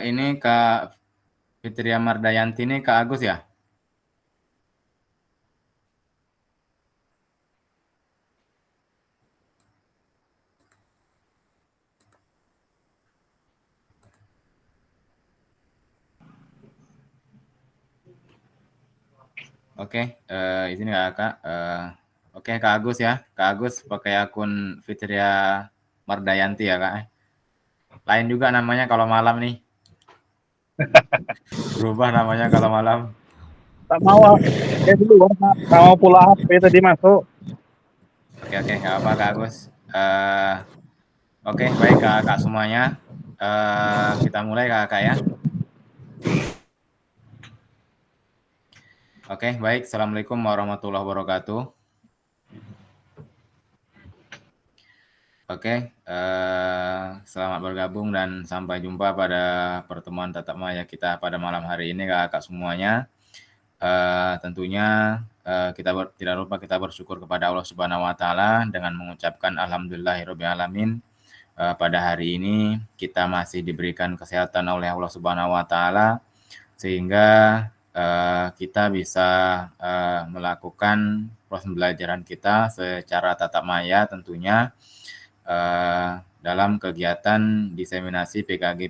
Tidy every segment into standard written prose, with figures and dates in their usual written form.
Ini Kak Fitria Mardayanti ini Kak Agus ya? Oke, izin ya Kak. Oke Kak Agus ya. Kak Agus pakai akun Fitria Mardayanti ya Kak. Lain juga namanya kalau malam nih. Berubah namanya kalau malam. Tak mau dulu tak mau pula HP tadi masuk. Oke, nggak apa Kak Agus. Oke, baik Kak semuanya. Kita mulai Kak ya. Oke, baik. Assalamualaikum warahmatullahi wabarakatuh. Oke, selamat bergabung dan sampai jumpa pada pertemuan tatap maya kita pada malam hari ini Kakak semuanya. Tentunya kita tidak lupa kita bersyukur kepada Allah Subhanahu wa taala dengan mengucapkan alhamdulillahirabbil alamin. Pada hari ini kita masih diberikan kesehatan oleh Allah Subhanahu wa taala sehingga kita bisa melakukan proses pembelajaran kita secara tatap maya tentunya dalam kegiatan diseminasi PKG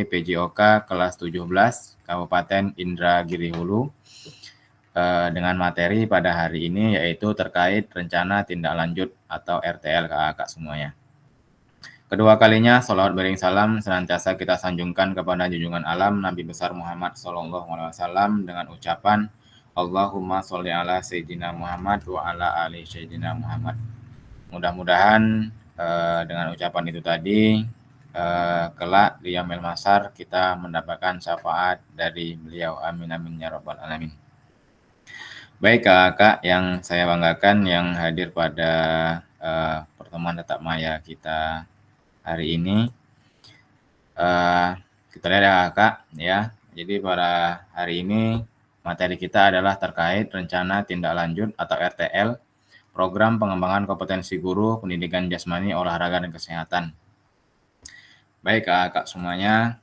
PJOK kelas 17 Kabupaten Indragiri Hulu dengan materi pada hari ini yaitu terkait rencana tindak lanjut atau RTL kakak semuanya. Kedua kalinya sholawat beriring salam senantiasa kita sanjungkan kepada junjungan alam Nabi besar Muhammad SAW dengan ucapan Allahumma sholli ala Sayyidina Muhammad wa ala ali Sayyidina Muhammad. Mudah-mudahan dengan ucapan itu tadi kelak di yaumil mahsyar kita mendapatkan syafaat dari beliau. Amin amin ya rabbal alamin. Baik kakak yang saya banggakan yang hadir pada pertemuan tatap maya kita hari ini. Kita lihat ya kakak ya. Jadi pada hari ini materi kita adalah terkait rencana tindak lanjut atau RTL Program Pengembangan Kompetensi Guru Pendidikan Jasmani, Olahraga, dan Kesehatan. Baik kakak semuanya,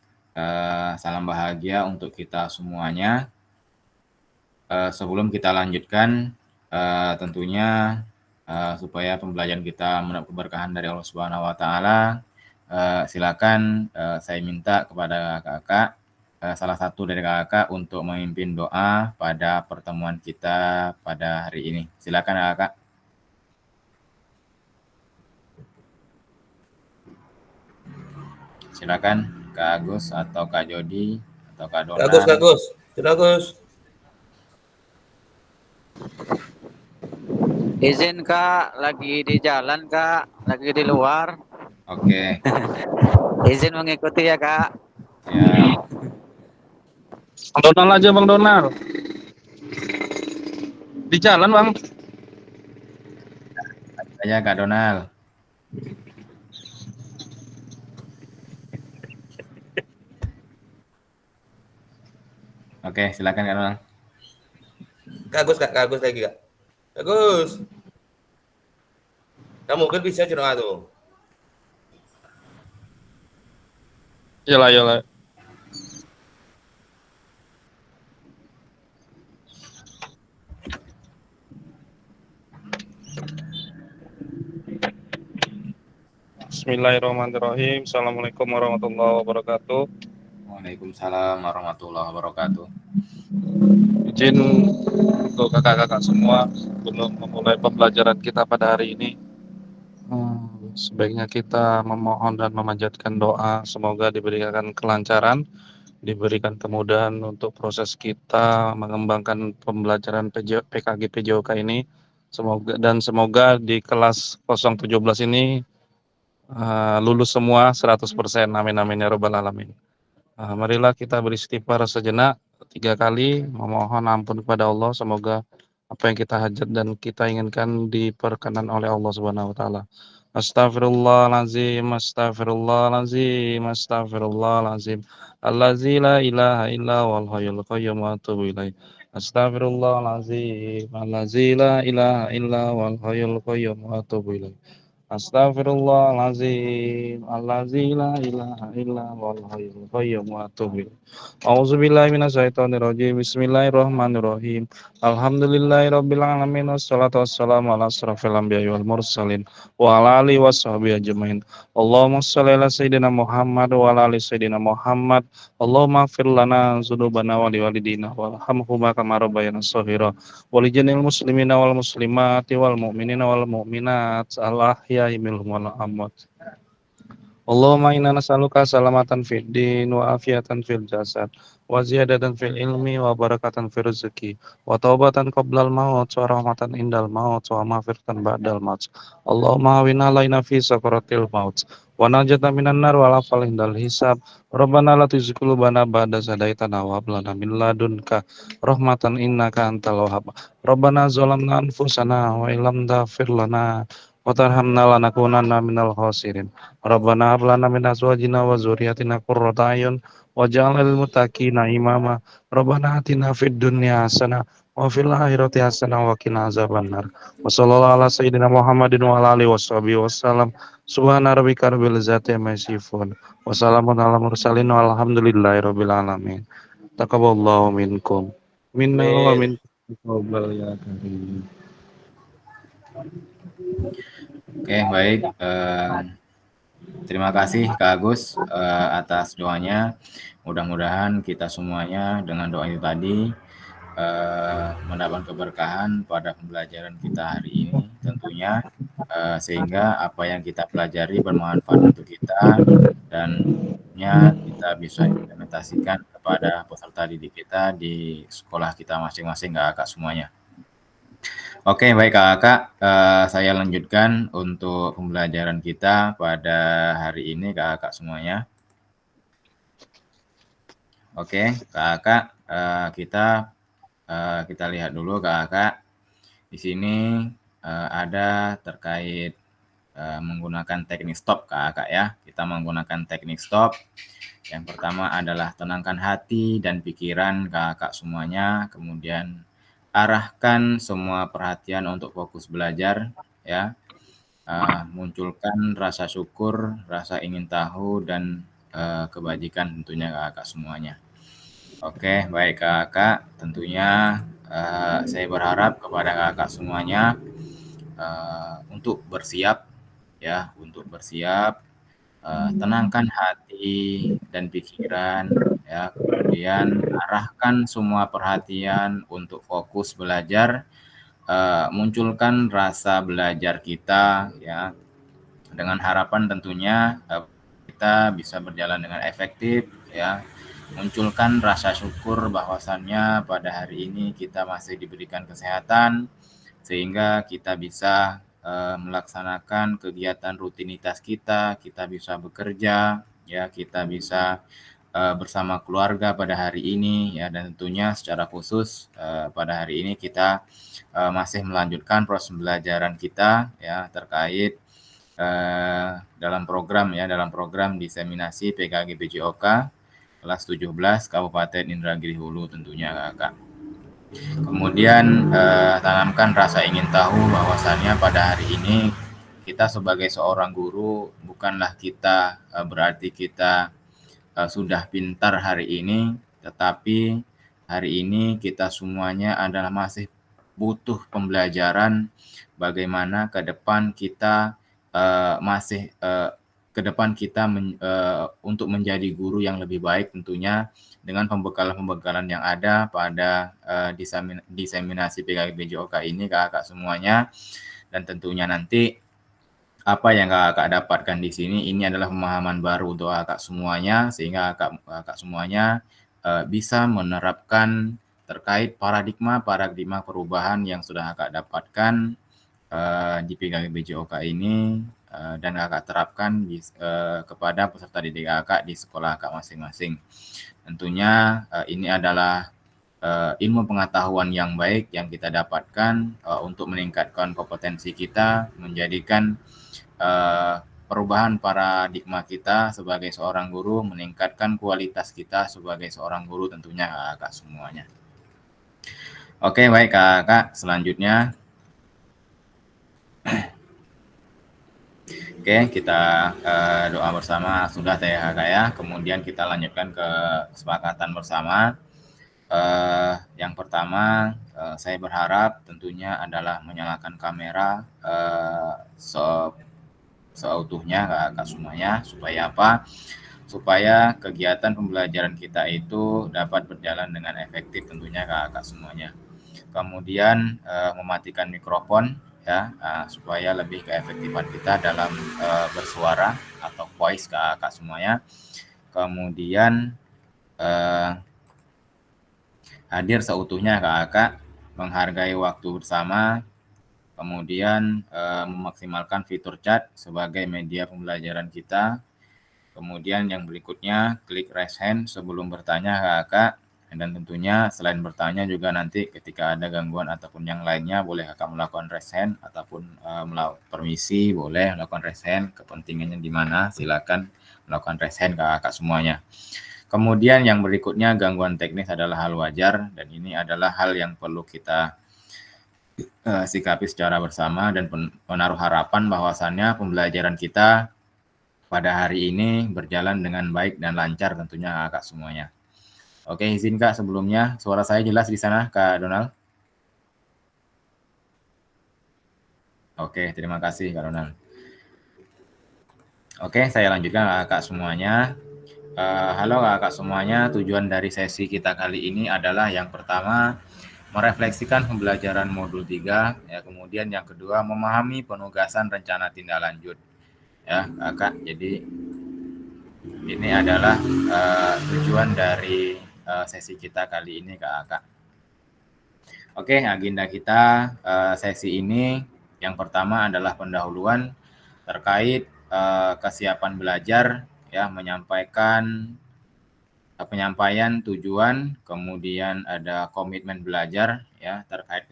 salam bahagia untuk kita semuanya. Sebelum kita lanjutkan, tentunya supaya pembelajaran kita mendapat keberkahan dari Allah Subhanahu wa taala, silakan saya minta kepada kakak salah satu dari kakak untuk memimpin doa pada pertemuan kita pada hari ini. Silakan kakak. Silakan Kak Agus atau Kak Jody atau Kak Dona. Kak Agus. Izin Kak, lagi di jalan Kak, lagi di luar. Oke. Izin mengikuti ya Kak. Ya. Bang Donald aja Bang Donald. Di jalan Bang. Saya Kak Donald. Oke, silakan Kak Donald. Kak Agus lagi Kak. Agus. Kamu kan bisa doa tuh. Yalah. Bismillahirrahmanirrahim. Assalamualaikum warahmatullahi wabarakatuh. Waalaikumsalam warahmatullahi wabarakatuh. Izin untuk kakak-kakak semua belum memulai pembelajaran kita pada hari ini. Sebaiknya kita memohon dan memanjatkan doa semoga diberikan kelancaran, diberikan kemudahan untuk proses kita mengembangkan pembelajaran PKG PJOK ini. Semoga di kelas 017 ini lulus semua 100%. Amin amin ya rabbal alamin. Marilah kita beristighfar sejenak 3 kali memohon ampun kepada Allah, semoga apa yang kita hajat dan kita inginkan diperkenan oleh Allah Subhanahu wa taala. Astaghfirullahalazim, astaghfirullahalazim. Allazi la ilaha illa huwal hayyul qayyum wa atubu ilaih. Astaghfirullahalazim, allazi la ilaha illa huwal hayyul qayyum wa atubu ilaih. Astaghfirullahalazim, allazi la ilaha illa huwal hayyul qayyum wa atubu ilaih. A'udzubillahi minasyaitonirrajim. Bismillahirrahmanirrahim. Alhamdulillahirabbil alamin wassalatu wassalamu ala asrofil anbiya'i wal mursalin wa ala alihi washabihi ajmain. Allahumma shalli ala sayyidina Muhammad wa ala ali sayyidina Muhammad. Allahumma ighfir lana dzunubana wa liwalidina warhamhuma kama rabbayana shaghira. Walijamil muslimina wal muslimati wal mu'minina wal mu'minat al ahya'i minhum wal amwat. Allahumma inna nas'aluka salamatan fid din wa afiatan fil jasad wa ziyadatan fil ilmi wa barakatan fil rizqi wa taubatan qablal maut wa rahmatan indal maut wa maghfiratan ba'dal maut. Allahumma awina alaina fi sakaratil maut wa najatan minan nar wa lafal indal hisab. Rabbana la tuzigh qulubana ba'da idh hadaitana wa hab lana min ladunka rahmatan innaka antal wahhab. Rabbana zalamna anfusana wa illam taghfir lana wa tarhamna lanakunanna minal khasirin. Rabbana hab lana min azwajina wa dzurriyyatina qurrata a'yun waj'alna lil muttaqina imama. Rabbana atina fid dunya hasanah wa fil akhirati hasanah wa qina azabannar. Wa sallallahu ala sayyidina Muhammadin wa ala alihi washabihi wasallam. Subhana rabbika rabbil izzati amma yasifun. Wa salamun ala mursalin walhamdulillahi rabbil alamin. Taqabbalallahu minkum. Minna wa Amin. minkum. Taqabbal ya karim. Oke, baik. Terima kasih Kak Agus atas doanya. Mudah-mudahan kita semuanya dengan doa itu tadi mendapat keberkahan pada pembelajaran kita hari ini tentunya, sehingga apa yang kita pelajari bermanfaat untuk kita dan kita bisa implementasikan kepada peserta didik kita di sekolah kita masing-masing Kakak semuanya. Oke, baik Kakak, saya lanjutkan untuk pembelajaran kita pada hari ini Kakak semuanya. Oke, Kakak, kita lihat dulu Kakak. Di sini ada terkait menggunakan teknik stop Kakak ya. Kita menggunakan teknik stop. Yang pertama adalah tenangkan hati dan pikiran Kakak semuanya, kemudian arahkan semua perhatian untuk fokus belajar ya. Munculkan rasa syukur, rasa ingin tahu dan kebajikan tentunya Kakak semuanya. Oke, baik Kakak, tentunya saya berharap kepada Kakak semuanya untuk bersiap ya, tenangkan hati dan pikiran ya, kemudian arahkan semua perhatian untuk fokus belajar, munculkan rasa belajar kita ya, dengan harapan tentunya kita bisa berjalan dengan efektif ya. Munculkan rasa syukur bahwasannya pada hari ini kita masih diberikan kesehatan sehingga kita bisa melaksanakan kegiatan rutinitas kita bisa bekerja, ya kita bisa bersama keluarga pada hari ini ya, dan tentunya secara khusus pada hari ini kita masih melanjutkan proses pembelajaran kita ya terkait dalam program diseminasi PKG PJOK kelas 17 Kabupaten Indragiri Hulu tentunya Kakak. Kemudian tanamkan rasa ingin tahu bahwasannya pada hari ini kita sebagai seorang guru bukanlah kita berarti kita sudah pintar hari ini, tetapi hari ini kita semuanya adalah masih butuh pembelajaran bagaimana ke depan kita untuk menjadi guru yang lebih baik tentunya dengan pembekalan-pembekalan yang ada pada diseminasi PKG PJOK ini Kakak semuanya. Dan tentunya nanti apa yang Kakak dapatkan di sini ini adalah pemahaman baru untuk Kakak semuanya, sehingga Kakak semuanya bisa menerapkan terkait paradigma perubahan yang sudah Kakak dapatkan di PKG PJOK ini dan Kakak terapkan kepada peserta didik Kakak di sekolah Kakak masing-masing. Tentunya ini adalah ilmu pengetahuan yang baik yang kita dapatkan untuk meningkatkan kompetensi kita, menjadikan perubahan paradigma kita sebagai seorang guru, meningkatkan kualitas kita sebagai seorang guru tentunya Kakak semuanya. Oke, baik Kakak, selanjutnya Oke, kita doa bersama sudah ya Kakak ya. Kemudian kita lanjutkan ke kesepakatan bersama. Yang pertama, saya berharap tentunya adalah menyalakan kamera seutuhnya Kakak semuanya. Supaya apa? Supaya kegiatan pembelajaran kita itu dapat berjalan dengan efektif tentunya Kakak semuanya. Kemudian mematikan mikrofon ya, supaya lebih keefektifan kita dalam bersuara atau voice Kakak semuanya. Kemudian hadir seutuhnya Kakak, menghargai waktu bersama, kemudian memaksimalkan fitur chat sebagai media pembelajaran kita. Kemudian yang berikutnya, klik raise hand sebelum bertanya Kakak. Dan tentunya selain bertanya juga nanti ketika ada gangguan ataupun yang lainnya, boleh Kakak melakukan raise hand ataupun permisi, boleh melakukan raise hand. Kepentingannya di mana, silakan melakukan raise hand Kakak semuanya. Kemudian yang berikutnya, gangguan teknis adalah hal wajar dan ini adalah hal yang perlu kita sikapi secara bersama dan menaruh harapan bahwasannya pembelajaran kita pada hari ini berjalan dengan baik dan lancar tentunya Kak semuanya. Oke, izin Kak sebelumnya, suara saya jelas di sana Kak Donald? Oke, terima kasih Kak Donald. Oke, saya lanjutkan Kak semuanya. Halo Kak semuanya, tujuan dari sesi kita kali ini adalah yang pertama, merefleksikan pembelajaran modul 3, ya, kemudian yang kedua, memahami penugasan rencana tindak lanjut. Ya, Kakak. Jadi ini adalah tujuan dari sesi kita kali ini, Kakak. Oke, agenda kita sesi ini yang pertama adalah pendahuluan terkait kesiapan belajar, ya, penyampaian tujuan, kemudian ada komitmen belajar, ya, terkait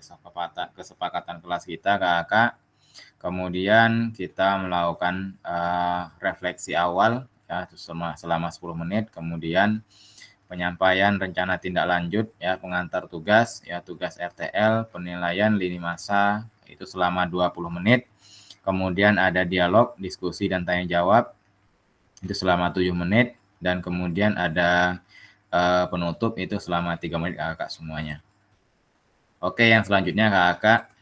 kesepakatan kelas kita, Kakak. Kemudian kita melakukan refleksi awal ya selama 10 menit, kemudian penyampaian rencana tindak lanjut ya, pengantar tugas ya, tugas RTL, penilaian lini masa itu selama 20 menit. Kemudian ada dialog, diskusi dan tanya jawab itu selama 7 menit dan kemudian ada penutup itu selama 3 menit Kakak semuanya. Oke, yang selanjutnya Kakak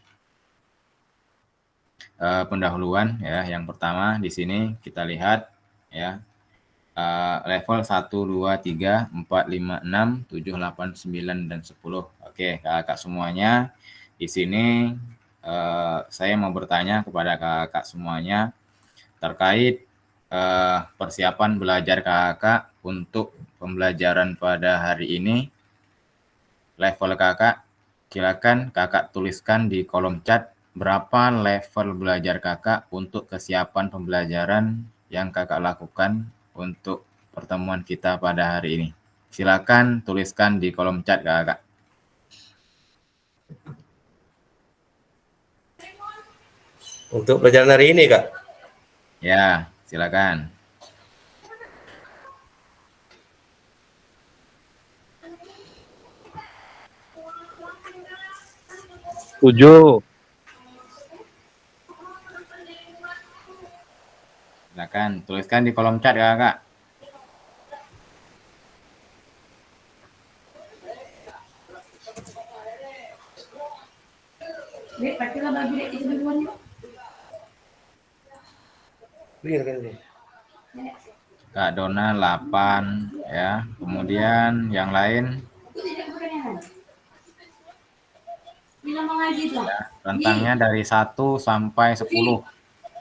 pendahuluan ya. Yang pertama di sini kita lihat ya, level 1, 2, 3, 4, 5, 6, 7, 8, 9 dan 10. Oke, Kakak semuanya di sini saya mau bertanya kepada Kakak semuanya terkait persiapan belajar Kakak untuk pembelajaran pada hari ini. Level Kakak, silakan Kakak tuliskan di kolom chat berapa level belajar Kakak untuk kesiapan pembelajaran yang Kakak lakukan untuk pertemuan kita pada hari ini. Silakan tuliskan di kolom chat Kakak. Untuk pelajaran hari ini, Kak. Ya, silakan. Tujuh. Silakan tuliskan di kolom chat Kakak. Kak Dona 8 ya. Kemudian yang lain ya, rentangnya dari 1 sampai 10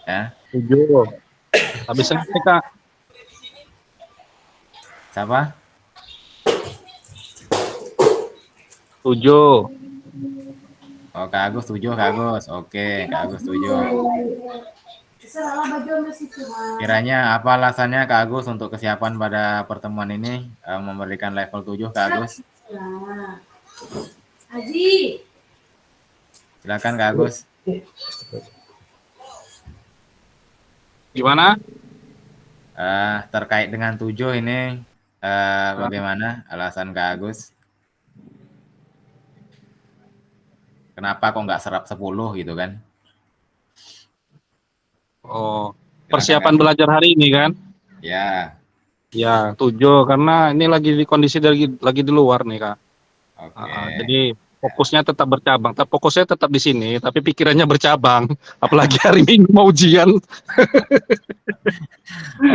ya. 7. Habis selesai, Kak. Siapa? 7. Oh, Kak Agus 7, Kak Agus. Oke, Kak Agus 7. Kiranya apa alasannya Kak Agus untuk kesiapan pada pertemuan ini memberikan level 7 Kak Agus? Silakan Kak Agus. Gimana? Terkait dengan 7 ini bagaimana alasan Kak Agus? Kenapa kok nggak serap 10 gitu kan? Oh, persiapan belajar hari ini kan? Ya, Ya, 7 karena ini lagi di kondisi lagi di luar nih, Kak. oke. Jadi fokusnya tetap bercabang, fokusnya tetap di sini, tapi pikirannya bercabang. Apalagi hari Minggu mau ujian.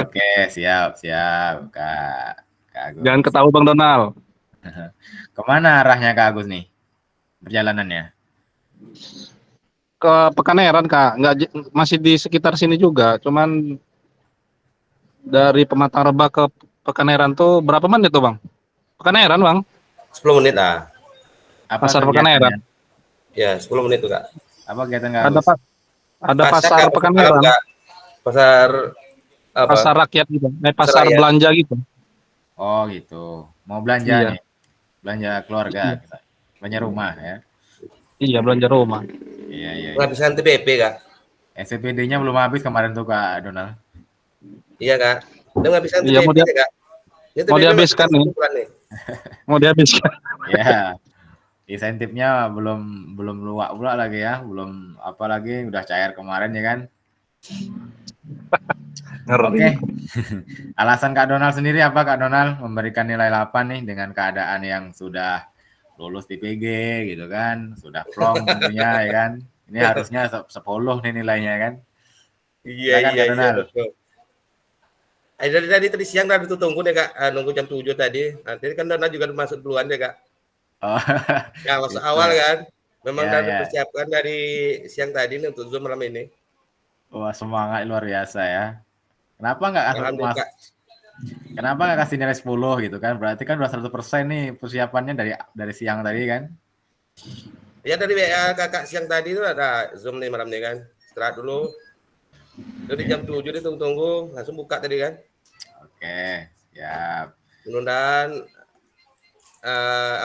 Oke, siap, siap, Kak Jangan Agus. ketahui Bang Donald. Kemana arahnya Kak Agus nih? Perjalanannya? Ke Pekaneran, Kak. Masih di sekitar sini juga. Cuman dari Pematang Reba ke Pekaneran tuh berapa menit tuh, Bang? Pekaneran, Bang. 10 menit lah. Apa Pasar kegiatannya? Pekaneran. Ya, 10 menit tuh, Kak. Apa kegiatan Kak Ada Agus? ada Pasar, pasar Kak, pasar malam, Pekaneran, Kak. Pasar apa? pasar rakyat gitu. Pasar Pasar rakyat. belanja gitu. Oh gitu. Mau belanja Iya. nih? Belanja keluarga Iya. kita. Belanja rumah ya? Iya, belanja rumah. Iya, iya, iya. Penghabisan TPP, Kak. SPD-nya belum habis kemarin tuh Kak Donald. Iya, Kak. Udah penghabisan Iya, TPP nya, Kak. Ini mau TPP masih dihabiskan nih. bulan nih. Mau dihabiskan. Ya, insentifnya belum belum luak pula lagi ya, belum apa lagi udah cair kemarin ya kan. Oke. Alasan Kak Donald sendiri apa Kak Donald memberikan nilai 8 nih dengan keadaan yang sudah lulus di PG gitu kan, sudah plong tentunya ya kan. Ini harusnya 10 nih nilainya kan. Iya, Silakan iya, Kak iya, Donald. betul. Tadi siang udah tunggu deh, Kak. Nunggu jam 7 tadi. Nanti kan Dona juga masuk duluan deh, Kak. Oh, Ya, masuk gitu. awal kan. Memang Ya, udah ya. dipersiapkan dari siang tadi nih untuk Zoom malam ini. Wah, semangat luar biasa ya. Kenapa nggak Alhamdulillah, Kak. kenapa nggak kasih nilai 10 gitu kan? Berarti kan udah 100% nih persiapannya dari siang tadi kan? Ya dari WA Kakak siang tadi itu ada Zoom nih malam nih kan. Istirahat dulu. Dari jam 7 ditunggu-tunggu, langsung buka tadi kan. Oke, siap. Mudah-mudahan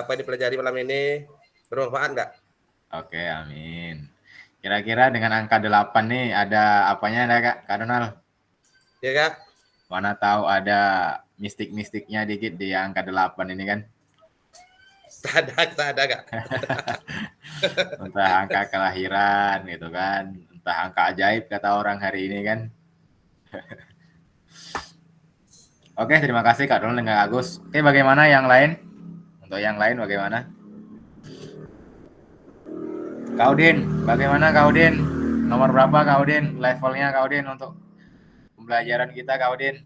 apa yang dipelajari malam ini bermanfaat nggak? Oke, amin. Kira-kira dengan angka 8 nih ada apanya ada Kak Donald? Ya, Kak? Mana tahu ada mistik-mistiknya dikit di angka 8 ini kan? Tak ada, Kak. Entah angka kelahiran gitu kan, entah angka ajaib kata orang hari ini kan. Oke, terima kasih Kak Donald dan Kak Agus. Oke, bagaimana yang lain? Untuk yang lain bagaimana? Kak Udin, bagaimana Kak Udin? Nomor berapa Kak Udin? Levelnya Kak Udin untuk pembelajaran kita Kak Udin?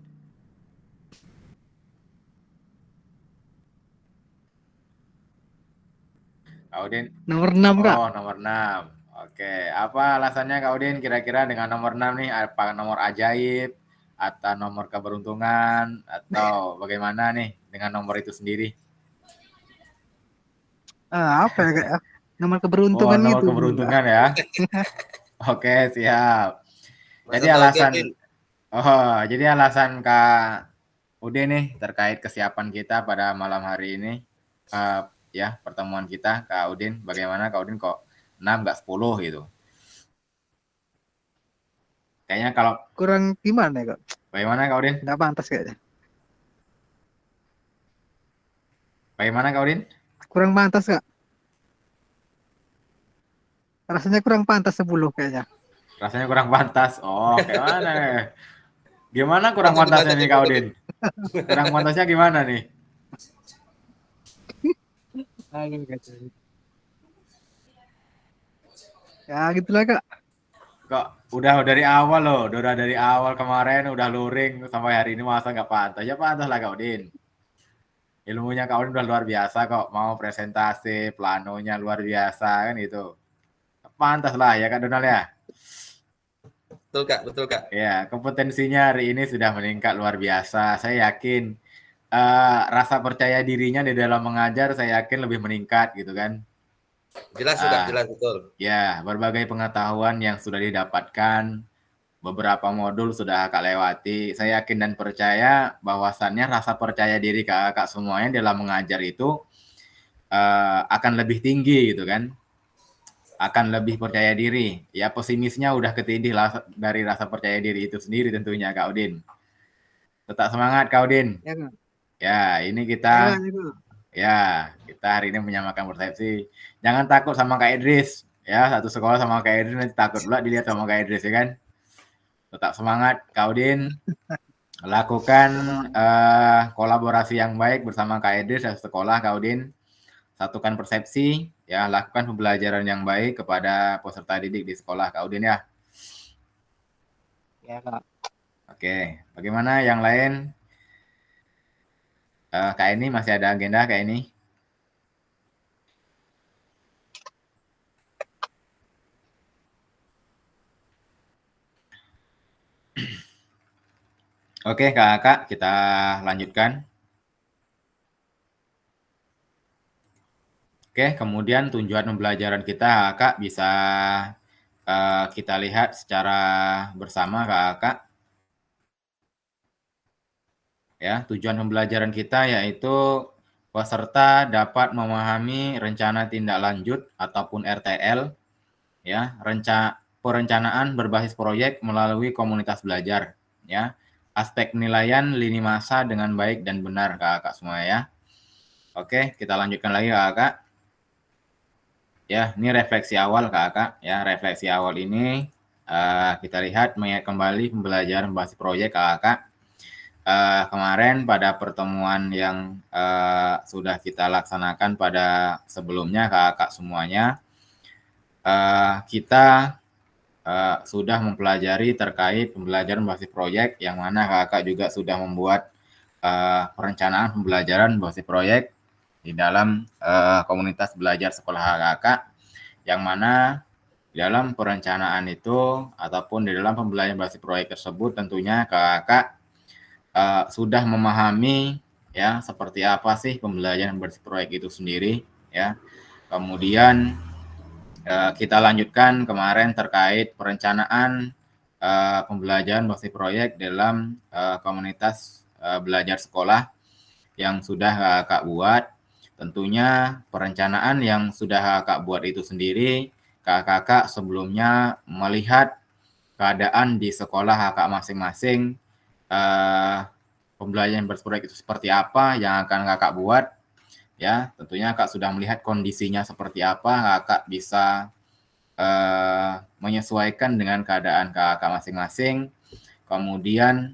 Kak Udin? Nomor 6, Kak. Oh, nomor 6. Oke, apa alasannya Kak Udin kira-kira dengan nomor 6 nih? Apa nomor ajaib? Atau nomor keberuntungan? Atau bagaimana nih dengan nomor itu sendiri? Apa ya, Kak? Nomor Oh, keberuntungan nomor gitu. keberuntungan ya? Oke, siap. Jadi Masa alasan, targetin. jadi alasan Kak Udin nih terkait kesiapan kita pada malam hari ini, ya pertemuan kita Kak Udin, bagaimana Kak Udin kok 6 nggak 10 gitu? Kayaknya kalau Kurang gimana ya, Kak? bagaimana Kak Udin? Nggak pantas kayaknya. Bagaimana Kak Udin? Kurang pantas, Kak. Rasanya kurang pantas 10 kayaknya. Rasanya kurang pantas. Oh, kayak mana? Gimana kurang pantasnya nih Kak Udin? Kurang pantasnya gimana nih? Ya, gitulah, Kak. Kok udah dari awal loh, udah dari awal kemarin udah luring sampai hari ini masa nggak pantas? Ya pantas lah Kak Udin. Ilmunya Kak Udin udah luar biasa kok, mau presentasi, planonya luar biasa kan gitu. Pantas lah ya Kak Donald ya. Betul, Kak. Betul, Kak. Ya, kompetensinya hari ini sudah meningkat luar biasa. Saya yakin rasa percaya dirinya di dalam mengajar saya yakin lebih meningkat gitu kan. Jelas, Kak. Jelas, betul. Ya, berbagai pengetahuan yang sudah didapatkan, beberapa modul sudah Kakak lewati. Saya yakin dan percaya bahwasannya rasa percaya diri Kakak semuanya dalam mengajar itu akan lebih tinggi gitu kan. Akan lebih percaya diri. Ya, pesimisnya udah ketindih dari rasa percaya diri itu sendiri tentunya Kak Udin. Tetap semangat Kak Udin. Ya, Kak. Ya, ini Ya, kita Kak, ya, Kak. ya, kita hari ini menyamakan persepsi. Jangan takut sama Kak Idris. Ya, satu sekolah sama Kak Idris nanti takut pula dilihat sama Kak Idris ya kan. Tetap semangat, Kak Udin. Lakukan kolaborasi yang baik bersama Kak Ede sekolah, Kak Udin. Satukan persepsi, ya, lakukan pembelajaran yang baik kepada peserta didik di sekolah, Kak Udin ya. Ya Kak. Oke, bagaimana yang lain? Kak ini masih ada agenda, Kak ini? Oke, Kakak, kita lanjutkan. Oke, kemudian tujuan pembelajaran kita, Kakak, bisa kita lihat secara bersama, Kakak. Ya, tujuan pembelajaran kita yaitu peserta dapat memahami rencana tindak lanjut ataupun RTL, ya, perencanaan berbasis proyek melalui komunitas belajar, ya, aspek penilaian lini masa dengan baik dan benar, Kakak semua ya. Oke, kita lanjutkan lagi, Kakak. Ya, ini refleksi awal, Kakak. Ya, refleksi awal ini kita lihat mengingat kembali pembelajaran berbasis proyek, Kakak. Kemarin pada pertemuan yang sudah kita laksanakan pada sebelumnya, Kakak semuanya, kita sudah mempelajari terkait pembelajaran berbasis proyek, yang mana Kakak juga sudah membuat perencanaan pembelajaran berbasis proyek di dalam komunitas belajar sekolah Kakak, yang mana di dalam perencanaan itu ataupun di dalam pembelajaran berbasis proyek tersebut tentunya Kakak sudah memahami ya seperti apa sih pembelajaran berbasis proyek itu sendiri ya. Kemudian kita lanjutkan kemarin terkait perencanaan pembelajaran berbasis proyek dalam komunitas belajar sekolah yang sudah Kakak buat. Tentunya perencanaan yang sudah Kakak buat itu sendiri, Kakak sebelumnya melihat keadaan di sekolah Kakak masing-masing, pembelajaran berbasis proyek itu seperti apa yang akan Kakak buat. Ya, tentunya Kakak sudah melihat kondisinya seperti apa, Kakak bisa menyesuaikan dengan keadaan Kakak masing-masing. Kemudian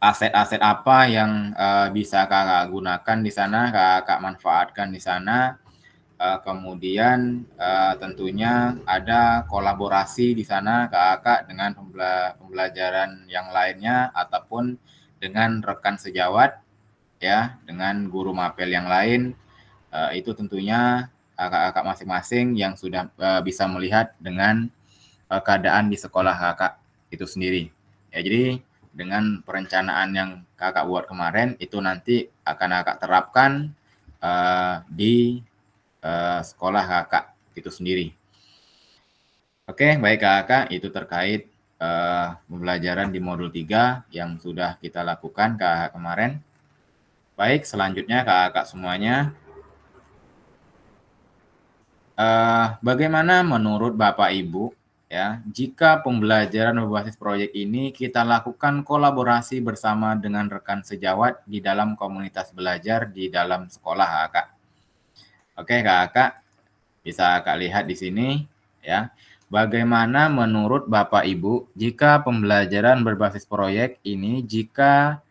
aset-aset apa yang bisa Kakak gunakan di sana, Kakak manfaatkan di sana. Kemudian tentunya ada kolaborasi di sana Kakak dengan pembelajaran yang lainnya ataupun dengan rekan sejawat, ya, dengan guru mapel yang lain. Itu tentunya kakak-kakak masing-masing yang sudah bisa melihat dengan keadaan di sekolah kakak itu sendiri. Ya, jadi dengan perencanaan yang kakak buat kemarin itu nanti akan kakak terapkan di sekolah kakak itu sendiri. Oke, baik kakak, itu terkait pembelajaran di modul 3 yang sudah kita lakukan kakak kemarin. Baik, selanjutnya kakak semuanya, bagaimana menurut Bapak Ibu ya jika pembelajaran berbasis proyek ini kita lakukan kolaborasi bersama dengan rekan sejawat di dalam komunitas belajar di dalam sekolah kakak? Oke kakak, bisa kakak lihat di sini ya. Bagaimana menurut Bapak Ibu jika pembelajaran berbasis proyek ini jika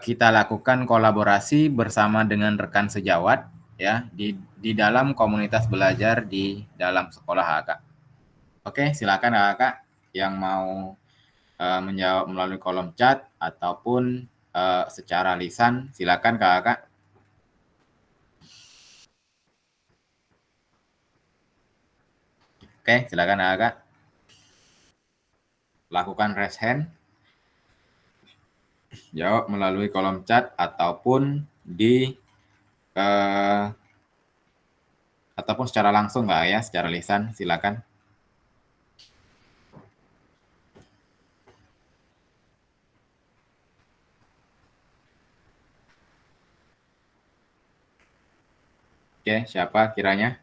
kita lakukan kolaborasi bersama dengan rekan sejawat ya di dalam komunitas belajar di dalam sekolah kakak. Oke, silakan kakak yang mau menjawab melalui kolom chat ataupun secara lisan, silakan kakak. Oke, silakan kakak. Lakukan raise hand. Jawab melalui kolom chat ataupun ataupun secara langsung Kak ya, secara lisan, silakan. Oke, siapa kiranya?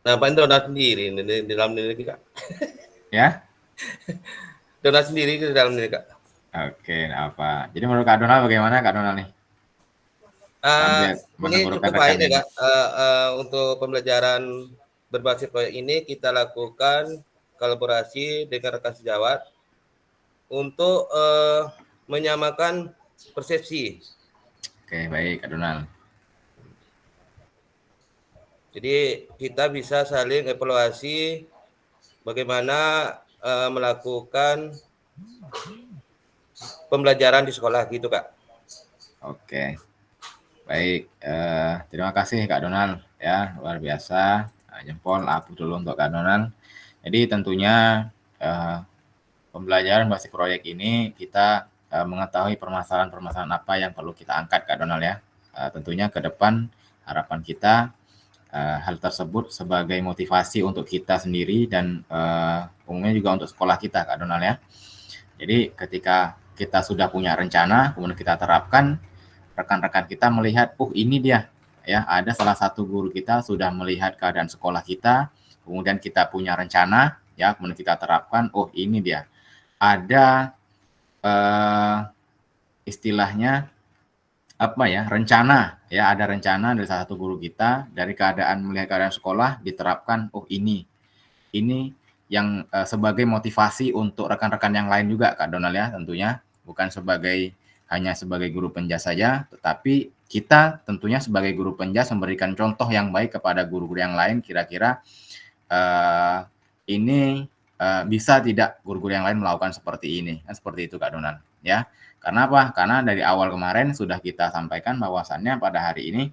Nah, Pak Indra udah sendiri di dalam diri Kak. Ya? Udah sendiri di dalam diri Kak. Oke, apa? Jadi menurut Kak Donald bagaimana Kak Donald nih? Ini cukup baik ya Kak, untuk pembelajaran berbasis proyek ini kita lakukan kolaborasi dengan rekan sejawat untuk menyamakan persepsi. Oke, baik Kak Donald. Jadi kita bisa saling evaluasi bagaimana melakukan pembelajaran di sekolah gitu Kak. Oke, baik. Terima kasih Kak Donald ya, luar biasa. Jempol aku dulu untuk Kak Donald. Jadi tentunya pembelajaran basis proyek ini kita mengetahui permasalahan-permasalahan apa yang perlu kita angkat Kak Donald ya. Tentunya ke depan harapan kita hal tersebut sebagai motivasi untuk kita sendiri dan umumnya juga untuk sekolah kita Kak Donald ya. Jadi ketika kita sudah punya rencana, kemudian kita terapkan, rekan-rekan kita melihat, ini dia ya, ada salah satu guru kita sudah melihat keadaan sekolah kita, kemudian kita punya rencana ya, kemudian kita terapkan, ini dia. Ada istilahnya apa ya, rencana ya, ada rencana dari salah satu guru kita dari melihat keadaan sekolah diterapkan, ini yang sebagai motivasi untuk rekan-rekan yang lain juga Kak Donald ya, tentunya bukan hanya sebagai guru penjas saja, tetapi kita tentunya sebagai guru penjas memberikan contoh yang baik kepada guru-guru yang lain, kira-kira ini bisa tidak guru-guru yang lain melakukan seperti ini, kan seperti itu Kak Donald ya. Karena apa? Karena dari awal kemarin sudah kita sampaikan bahwasannya pada hari ini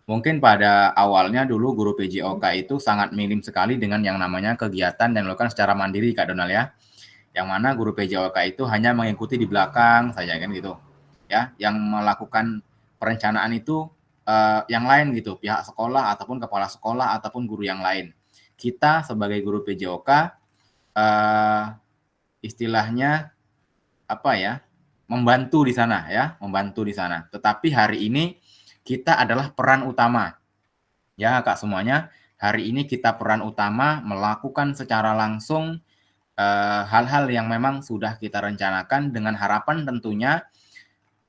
mungkin pada awalnya dulu guru PJOK itu sangat minim sekali dengan yang namanya kegiatan yang dilakukan secara mandiri Kak Donald ya. Yang mana guru PJOK itu hanya mengikuti di belakang saja kan gitu. Ya, yang melakukan perencanaan itu yang lain gitu, pihak sekolah ataupun kepala sekolah ataupun guru yang lain. Kita sebagai guru PJOK istilahnya apa ya? Membantu di sana ya, membantu di sana. Tetapi hari ini kita adalah peran utama. Ya, Kak semuanya, hari ini kita peran utama melakukan secara langsung hal-hal yang memang sudah kita rencanakan dengan harapan tentunya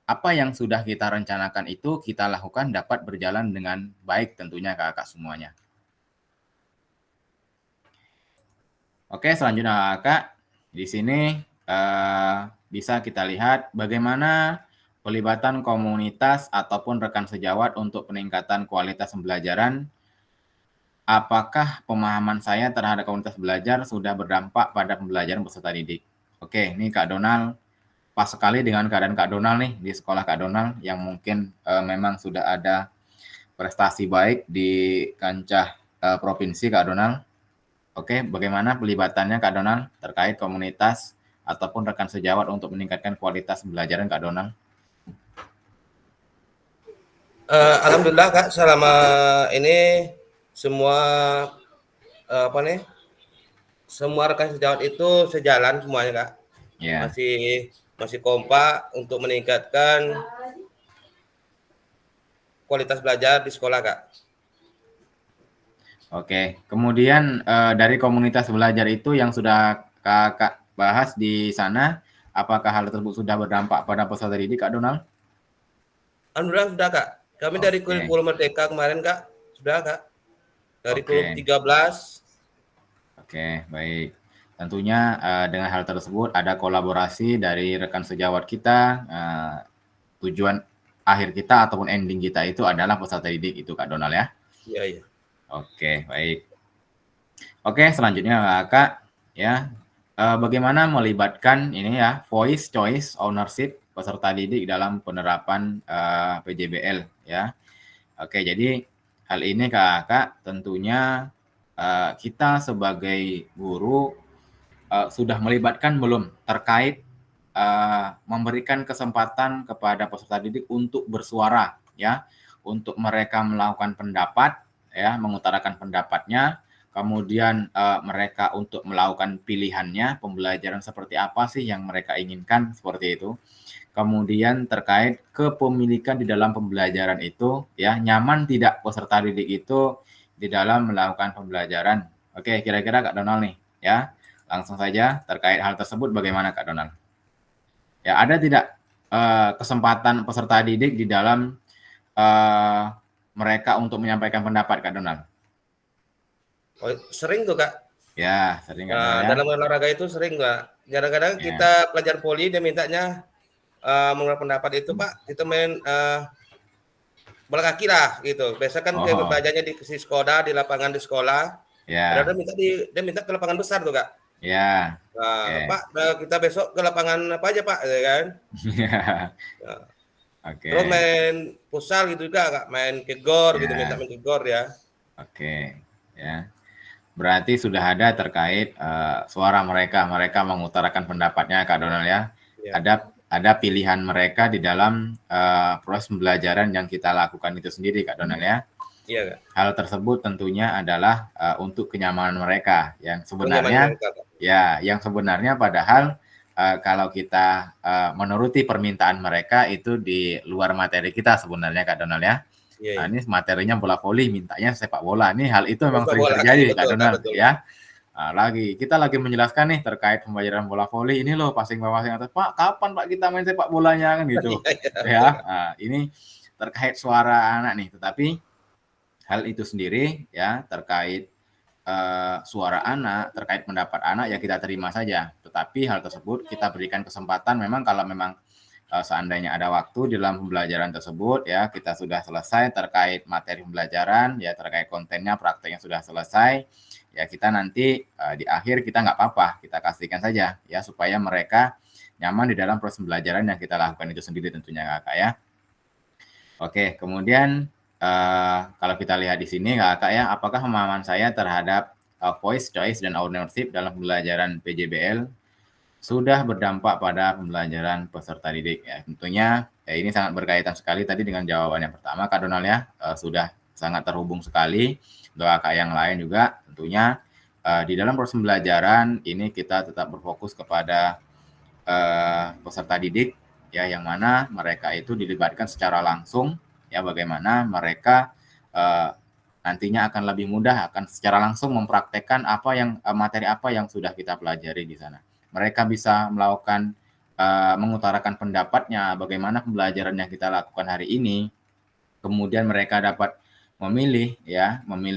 apa yang sudah kita rencanakan itu kita lakukan dapat berjalan dengan baik tentunya Kakak semuanya. Oke, selanjutnya Kakak, di sini bisa kita lihat bagaimana pelibatan komunitas ataupun rekan sejawat untuk peningkatan kualitas pembelajaran. Apakah pemahaman saya terhadap komunitas belajar sudah berdampak pada pembelajaran peserta didik? Oke, ini Kak Donald, pas sekali dengan keadaan Kak Donald nih di sekolah Kak Donald yang mungkin memang sudah ada prestasi baik di kancah provinsi Kak Donald. Oke, bagaimana pelibatannya Kak Donald terkait komunitas ataupun rekan sejawat untuk meningkatkan kualitas pembelajaran Kak Donald? Alhamdulillah Kak, selama ini semua semua rekan sejawat itu sejalan semuanya Kak. Yeah. Masih kompak untuk meningkatkan kualitas belajar di sekolah Kak. Oke, kemudian dari komunitas belajar itu yang sudah Kakak bahas di sana, apakah hal tersebut sudah berdampak pada peserta didik Kak Donald? Alhamdulillah sudah Kak. Kami dari kurikulum Merdeka kemarin Kak, sudah Kak. Dari kurikulum 13. Oke, baik. Tentunya dengan hal tersebut ada kolaborasi dari rekan sejawat kita, tujuan akhir kita ataupun ending kita itu adalah peserta didik itu Kak Donald ya? Iya, iya. Oke, baik. Oke, selanjutnya Kak, ya, bagaimana melibatkan ini ya, voice choice ownership peserta didik dalam penerapan PJBL ya. Oke, jadi hal ini Kakak tentunya kita sebagai guru sudah melibatkan belum terkait memberikan kesempatan kepada peserta didik untuk bersuara ya, untuk mereka melakukan pendapat ya, mengutarakan pendapatnya, kemudian mereka untuk melakukan pilihannya, pembelajaran seperti apa sih yang mereka inginkan seperti itu. Kemudian terkait kepemilikan di dalam pembelajaran itu ya, nyaman tidak peserta didik itu di dalam melakukan pembelajaran. Oke, kira-kira Kak Donald nih ya. Langsung saja terkait hal tersebut bagaimana Kak Donald? Ya, ada tidak kesempatan peserta didik di dalam mereka untuk menyampaikan pendapat Kak Donald? Oh, sering tuh, Kak. Ya, sering Kak Donald Nah, ya. dalam olahraga itu sering, Kak. Kadang-kadang Ya. kita pelajar voli dia mintanya menurut pendapat itu, Pak, kita main bola kaki lah gitu. Biasa kan dia Oh, belajarnya di Skoda, di lapangan di sekolah. ya, Kadang-kadang dia minta ke lapangan besar tuh, Kak. ya, Nah, oke. Pak, kita besok ke lapangan apa aja, Pak, ya kan. Ya, Nah, terus oke. main futsal gitu juga, Kak, main ke gor gitu, minta Ya, main ke gor ya. oke. Ya. Berarti sudah ada terkait suara mereka, mereka mengutarakan pendapatnya Kak Donald ya. Iya, Ada pilihan mereka di dalam proses pembelajaran yang kita lakukan itu sendiri Kak Donald ya. iya, Kak. Hal tersebut tentunya adalah untuk kenyamanan mereka yang Kenyamanan sebenarnya mereka, Kak. ya yang sebenarnya padahal kalau kita menuruti permintaan mereka itu di luar materi kita sebenarnya Kak Donald ya. Iya, Nah, iya. ini materinya bola voli, mintanya sepak bola. Ini hal itu Oh, memang sepak sering bola, terjadi Kak betul, Kak, Donald betul, Kak. ya. Nah, kita lagi menjelaskan nih terkait pembelajaran bola voli. Ini loh passing atas. Pak, kapan Pak kita main sepak bolanya kan gitu. Iya, iya, Ya, betul, Kak. nah, ini terkait suara anak nih. Tetapi hal itu sendiri ya terkait suara anak, terkait pendapat anak ya kita terima saja. Tetapi hal tersebut kita berikan kesempatan memang kalau memang seandainya ada waktu di dalam pembelajaran tersebut ya kita sudah selesai terkait materi pembelajaran ya terkait kontennya prakteknya sudah selesai ya kita nanti di akhir kita nggak apa-apa kita kasihkan saja ya supaya mereka nyaman di dalam proses pembelajaran yang kita lakukan itu sendiri tentunya Kakak ya. Oke, kemudian kalau kita lihat di sini Kakak ya, apakah pemahaman saya terhadap voice, choice, dan ownership dalam pembelajaran PJBL sudah berdampak pada pembelajaran peserta didik? Ya, tentunya ya, ini sangat berkaitan sekali tadi dengan jawaban yang pertama Kak Donald ya, sudah sangat terhubung sekali. Untuk Kakak yang lain juga tentunya di dalam proses pembelajaran ini kita tetap berfokus kepada peserta didik ya yang mana mereka itu dilibatkan secara langsung ya bagaimana mereka nantinya akan lebih mudah akan secara langsung mempraktekkan apa yang materi apa yang sudah kita pelajari di sana. Mereka bisa melakukan mengutarakan pendapatnya bagaimana pembelajaran yang kita lakukan hari ini. Kemudian mereka dapat memilih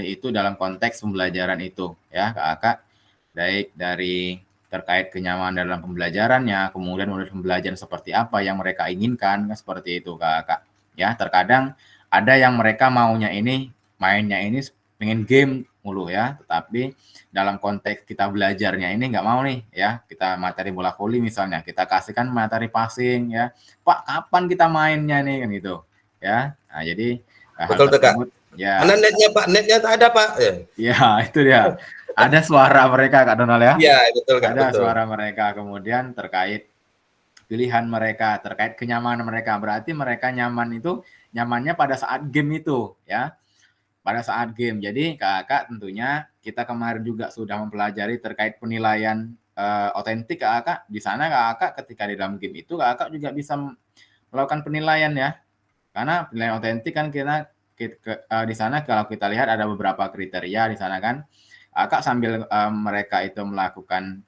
itu dalam konteks pembelajaran itu ya Kak, baik dari terkait kenyamanan dalam pembelajarannya, kemudian model pembelajaran seperti apa yang mereka inginkan, seperti itu Kak. Ya, terkadang ada yang mereka mainnya ini pengen game mulu ya, tetapi dalam konteks kita belajarnya ini nggak mau nih ya, kita materi bola voli misalnya, kita kasihkan materi passing ya, Pak kapan kita mainnya nih kan gitu ya. Nah, jadi hal Betul tuh, Kak. tersebut Mana ya, netnya, Pak? Netnya tak ada, Pak. Ya, ya itu dia. Ada suara mereka Kak Donald ya. iya, betul, Kak, Ada betul. suara mereka, kemudian terkait pilihan mereka, terkait kenyamanan mereka. Berarti mereka nyamannya pada saat game itu, ya. Pada saat game. Jadi Kakak tentunya kita kemarin juga sudah mempelajari terkait penilaian otentik Kakak. Di sana Kakak ketika di dalam game itu Kakak juga bisa melakukan penilaian ya. Karena penilaian otentik kan di sana kalau kita lihat ada beberapa kriteria di sana kan. Kakak sambil mereka itu melakukan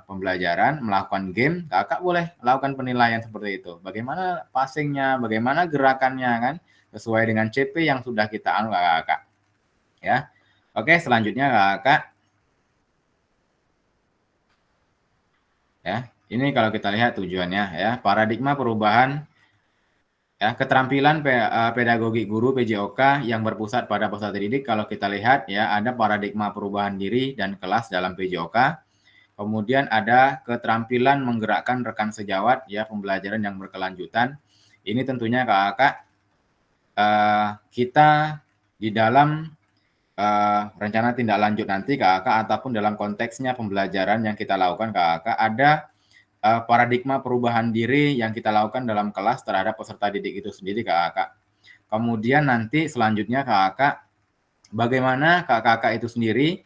pembelajaran, melakukan game, Kakak boleh melakukan penilaian seperti itu. Bagaimana passingnya, bagaimana gerakannya kan, sesuai dengan CP yang sudah kita Kakak. Ya, oke selanjutnya Kakak. Ya, ini kalau kita lihat tujuannya ya, paradigma perubahan ya, keterampilan pedagogi guru PJOK yang berpusat pada peserta didik. Kalau kita lihat ya, ada paradigma perubahan diri dan kelas dalam PJOK. Kemudian ada keterampilan menggerakkan rekan sejawat ya pembelajaran yang berkelanjutan. Ini tentunya Kakak kita di dalam rencana tindak lanjut nanti Kakak ataupun dalam konteksnya pembelajaran yang kita lakukan Kakak ada paradigma perubahan diri yang kita lakukan dalam kelas terhadap peserta didik itu sendiri Kakak. Kemudian nanti selanjutnya Kakak bagaimana Kakak itu sendiri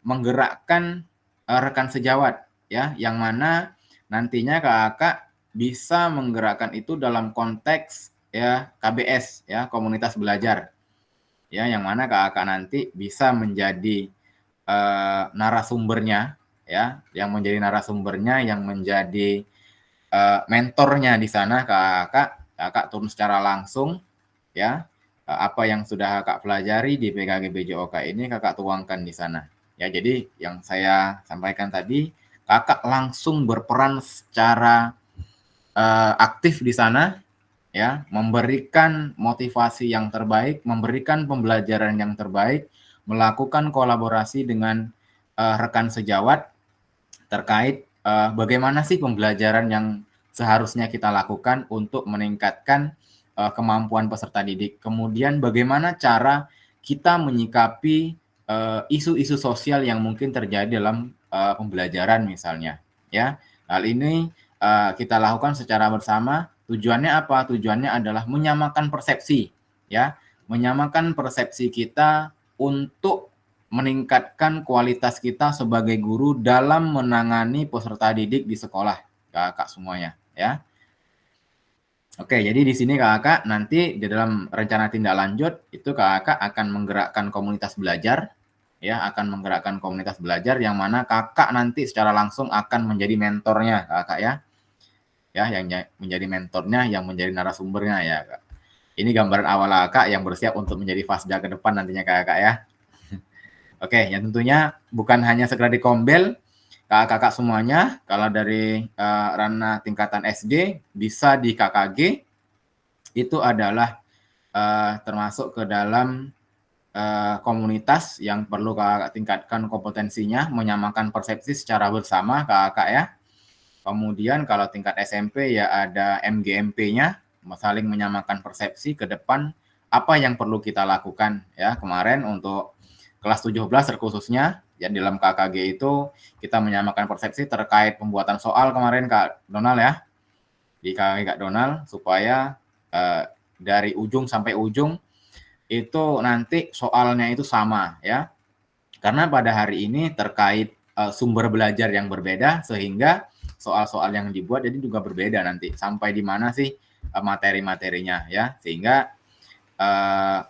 menggerakkan rekan sejawat ya yang mana nantinya Kakak bisa menggerakkan itu dalam konteks ya KBS ya komunitas belajar ya yang mana Kakak nanti bisa menjadi narasumbernya ya yang menjadi narasumbernya yang menjadi mentornya di sana Kakak turun secara langsung ya apa yang sudah kakak pelajari di PKG PJOK ini kakak tuangkan di sana. Ya, jadi yang saya sampaikan tadi, kakak langsung berperan secara aktif di sana, ya, memberikan motivasi yang terbaik, memberikan pembelajaran yang terbaik, melakukan kolaborasi dengan rekan sejawat terkait bagaimana sih pembelajaran yang seharusnya kita lakukan untuk meningkatkan kemampuan peserta didik. Kemudian bagaimana cara kita menyikapi isu-isu sosial yang mungkin terjadi dalam pembelajaran misalnya. Ya, hal ini kita lakukan secara bersama. Tujuannya apa? Tujuannya adalah menyamakan persepsi, ya, menyamakan persepsi kita untuk meningkatkan kualitas kita sebagai guru dalam menangani peserta didik di sekolah, kakak semuanya, ya. Oke, jadi di sini kakak nanti di dalam rencana tindak lanjut itu kakak akan menggerakkan komunitas belajar, ya, akan menggerakkan komunitas belajar yang mana kakak nanti secara langsung akan menjadi mentornya kakak, ya, yang menjadi mentornya, yang menjadi narasumbernya ya, Kak. Ini gambaran awal kakak yang bersiap untuk menjadi Fasda ke depan nantinya kakak ya. Oke, yang tentunya bukan hanya sekedar dikombel, kakak-kakak semuanya, kalau dari ranah tingkatan SD bisa di KKG, itu adalah termasuk ke dalam komunitas yang perlu kakak tingkatkan kompetensinya, menyamakan persepsi secara bersama kakak ya. Kemudian kalau tingkat SMP ya ada MGMP-nya, saling menyamakan persepsi ke depan apa yang perlu kita lakukan ya. Kemarin untuk kelas 17 terkhususnya yang di dalam KKG itu kita menyamakan persepsi terkait pembuatan soal kemarin Kak Donald ya. Di KKG Kak Donald supaya dari ujung sampai ujung itu nanti soalnya itu sama ya. Karena pada hari ini terkait sumber belajar yang berbeda sehingga soal-soal yang dibuat jadi juga berbeda nanti sampai di mana sih materi-materinya ya, sehingga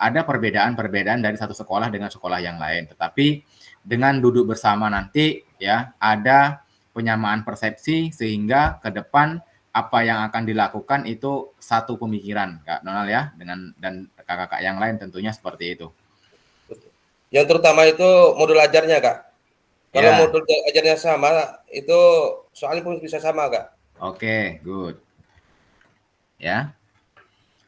ada perbedaan-perbedaan dari satu sekolah dengan sekolah yang lain, tetapi dengan duduk bersama nanti ya ada penyamaan persepsi sehingga ke depan apa yang akan dilakukan itu satu pemikiran Kak Donald ya, dengan dan kakak-kakak yang lain tentunya seperti itu. Yang terutama itu modul ajarnya, Kak. Kalau Ya. modul ajarnya sama, itu soalnya pun bisa sama, Kak. Oke, good. Ya.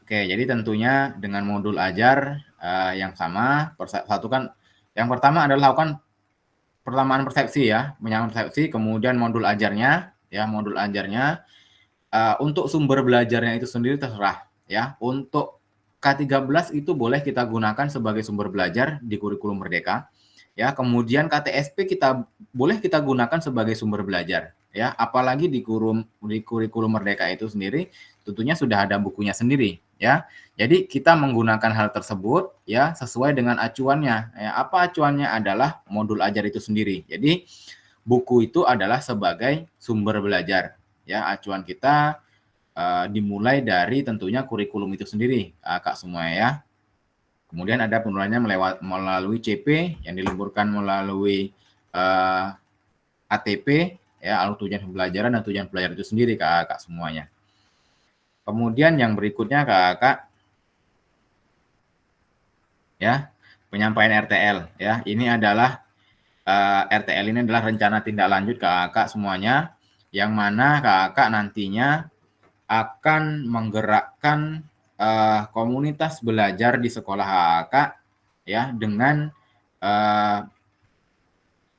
Oke, jadi tentunya dengan modul ajar yang sama, satukan yang pertama adalah lakukan pertamaan persepsi ya, menyamakan persepsi, kemudian modul ajarnya, ya modul ajarnya untuk sumber belajarnya itu sendiri terserah ya. Untuk K13 itu boleh kita gunakan sebagai sumber belajar di kurikulum Merdeka. Ya, kemudian KTSP boleh kita gunakan sebagai sumber belajar ya, apalagi di kurikulum Merdeka itu sendiri tentunya sudah ada bukunya sendiri ya. Jadi kita menggunakan hal tersebut ya sesuai dengan acuannya. Ya, apa acuannya adalah modul ajar itu sendiri. Jadi buku itu adalah sebagai sumber belajar ya. Acuan kita dimulai dari tentunya kurikulum itu sendiri, Kak semua ya. Kemudian ada penularannya melalui CP yang dilemburkan melalui ATP ya, alur tujuan pembelajaran dan tujuan pelajar itu sendiri Kak semuanya. Kemudian yang berikutnya Kak ya, penyampaian RTL ya. Ini adalah RTL ini adalah rencana tindak lanjut Kak semuanya, yang mana Kak nantinya akan menggerakkan komunitas belajar di sekolah Kakak ya dengan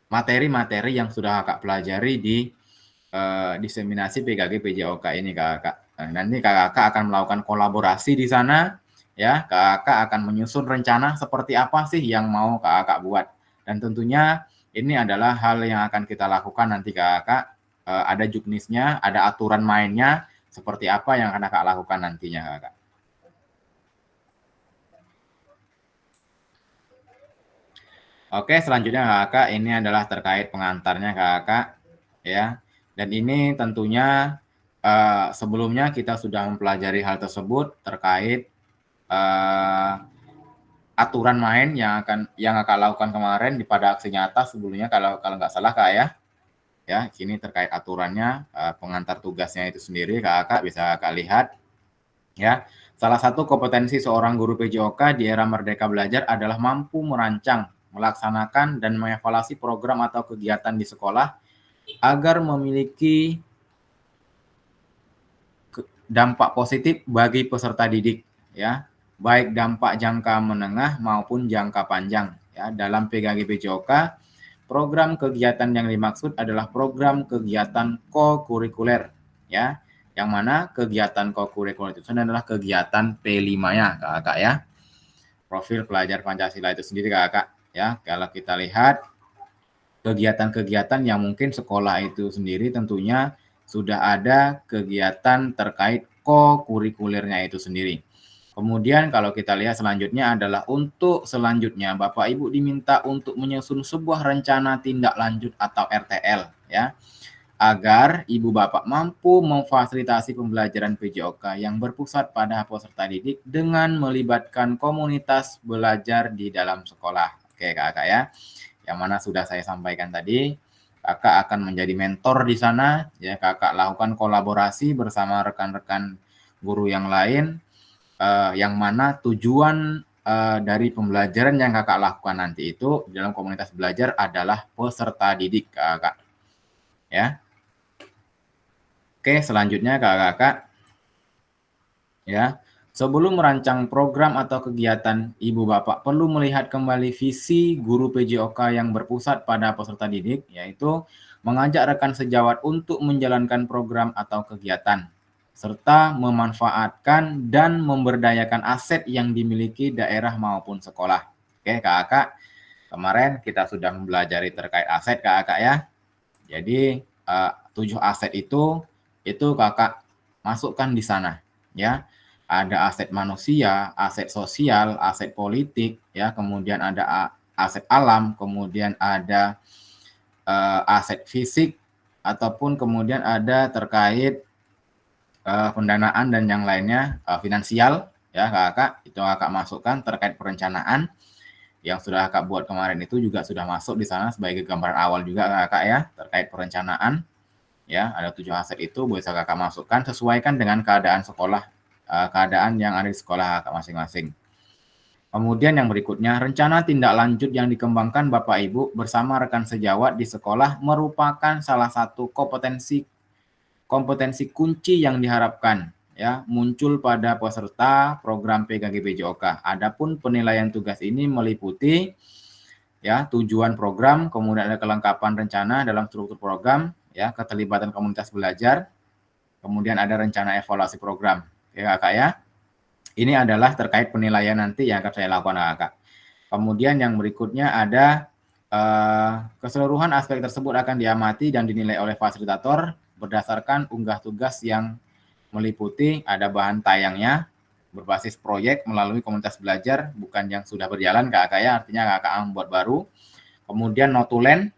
materi-materi yang sudah Kakak pelajari di diseminasi PKG PJOK ini Kakak. Nah, nanti Kakak akan melakukan kolaborasi di sana ya. Kakak akan menyusun rencana seperti apa sih yang mau Kakak buat. Dan tentunya ini adalah hal yang akan kita lakukan nanti Kakak. Ada juknisnya, ada aturan mainnya seperti apa yang akan Kakak lakukan nantinya Kakak. Oke, selanjutnya Kakak, ini adalah terkait pengantarnya Kakak ya. Dan ini tentunya sebelumnya kita sudah mempelajari hal tersebut terkait aturan main yang Kakak lakukan kemarin pada aksi nyata sebelumnya kalau nggak salah Kak ya. Ya, kini terkait aturannya pengantar tugasnya itu sendiri Kakak bisa Kakak lihat ya. Salah satu kompetensi seorang guru PJOK di era Merdeka Belajar adalah mampu merancang, melaksanakan, dan mengevaluasi program atau kegiatan di sekolah agar memiliki dampak positif bagi peserta didik, ya, baik dampak jangka menengah maupun jangka panjang. Ya, dalam PKG PJOK, program kegiatan yang dimaksud adalah program kegiatan kokurikuler, ya, yang mana kegiatan kokurikuler itu adalah kegiatan P5-nya, Kakak ya. Profil pelajar Pancasila itu sendiri, Kakak, ya. Kalau kita lihat kegiatan-kegiatan yang mungkin sekolah itu sendiri tentunya sudah ada kegiatan terkait kokurikulernya itu sendiri. Kemudian kalau kita lihat selanjutnya adalah untuk selanjutnya Bapak Ibu diminta untuk menyusun sebuah rencana tindak lanjut atau RTL, ya, agar Ibu Bapak mampu memfasilitasi pembelajaran PJOK yang berpusat pada peserta didik dengan melibatkan komunitas belajar di dalam sekolah. Oke, Kakak ya. Yang mana sudah saya sampaikan tadi, Kakak akan menjadi mentor di sana, ya, Kakak lakukan kolaborasi bersama rekan-rekan guru yang lain, yang mana tujuan dari pembelajaran yang Kakak lakukan nanti itu di dalam komunitas belajar adalah peserta didik, Kakak. Ya. Oke, selanjutnya Kakak. Ya. Sebelum merancang program atau kegiatan, Ibu Bapak perlu melihat kembali visi guru PJOK yang berpusat pada peserta didik, yaitu mengajak rekan sejawat untuk menjalankan program atau kegiatan, serta memanfaatkan dan memberdayakan aset yang dimiliki daerah maupun sekolah. Oke, Kakak, kemarin kita sudah mempelajari terkait aset, Kakak ya. Jadi 7 aset itu Kakak masukkan di sana, ya. Ada aset manusia, aset sosial, aset politik, ya, kemudian ada aset alam, kemudian ada aset fisik, ataupun kemudian ada terkait pendanaan dan yang lainnya, finansial, ya, Kakak, itu Kakak masukkan terkait perencanaan yang sudah Kakak buat kemarin itu juga sudah masuk di sana sebagai gambaran awal juga, Kakak ya, terkait perencanaan. Ya, ada 7 aset itu bisa Kakak masukkan, sesuaikan dengan keadaan sekolah, keadaan yang ada di sekolah Kakak masing-masing. Kemudian yang berikutnya, rencana tindak lanjut yang dikembangkan Bapak Ibu bersama rekan sejawat di sekolah merupakan salah satu kompetensi kunci yang diharapkan, ya, muncul pada peserta program PKG PJOK. Adapun penilaian tugas ini meliputi, ya, tujuan program, kemudian ada kelengkapan rencana dalam struktur program, ya, keterlibatan komunitas belajar, kemudian ada rencana evaluasi program. Oke, Kakak ya. Ini adalah terkait penilaian nanti yang akan saya lakukan, Kakak. Kemudian yang berikutnya ada keseluruhan aspek tersebut akan diamati dan dinilai oleh fasilitator berdasarkan unggah tugas yang meliputi ada bahan tayangnya berbasis proyek melalui komunitas belajar, bukan yang sudah berjalan, Kakak ya, artinya Kakak membuat baru. Kemudian notulen,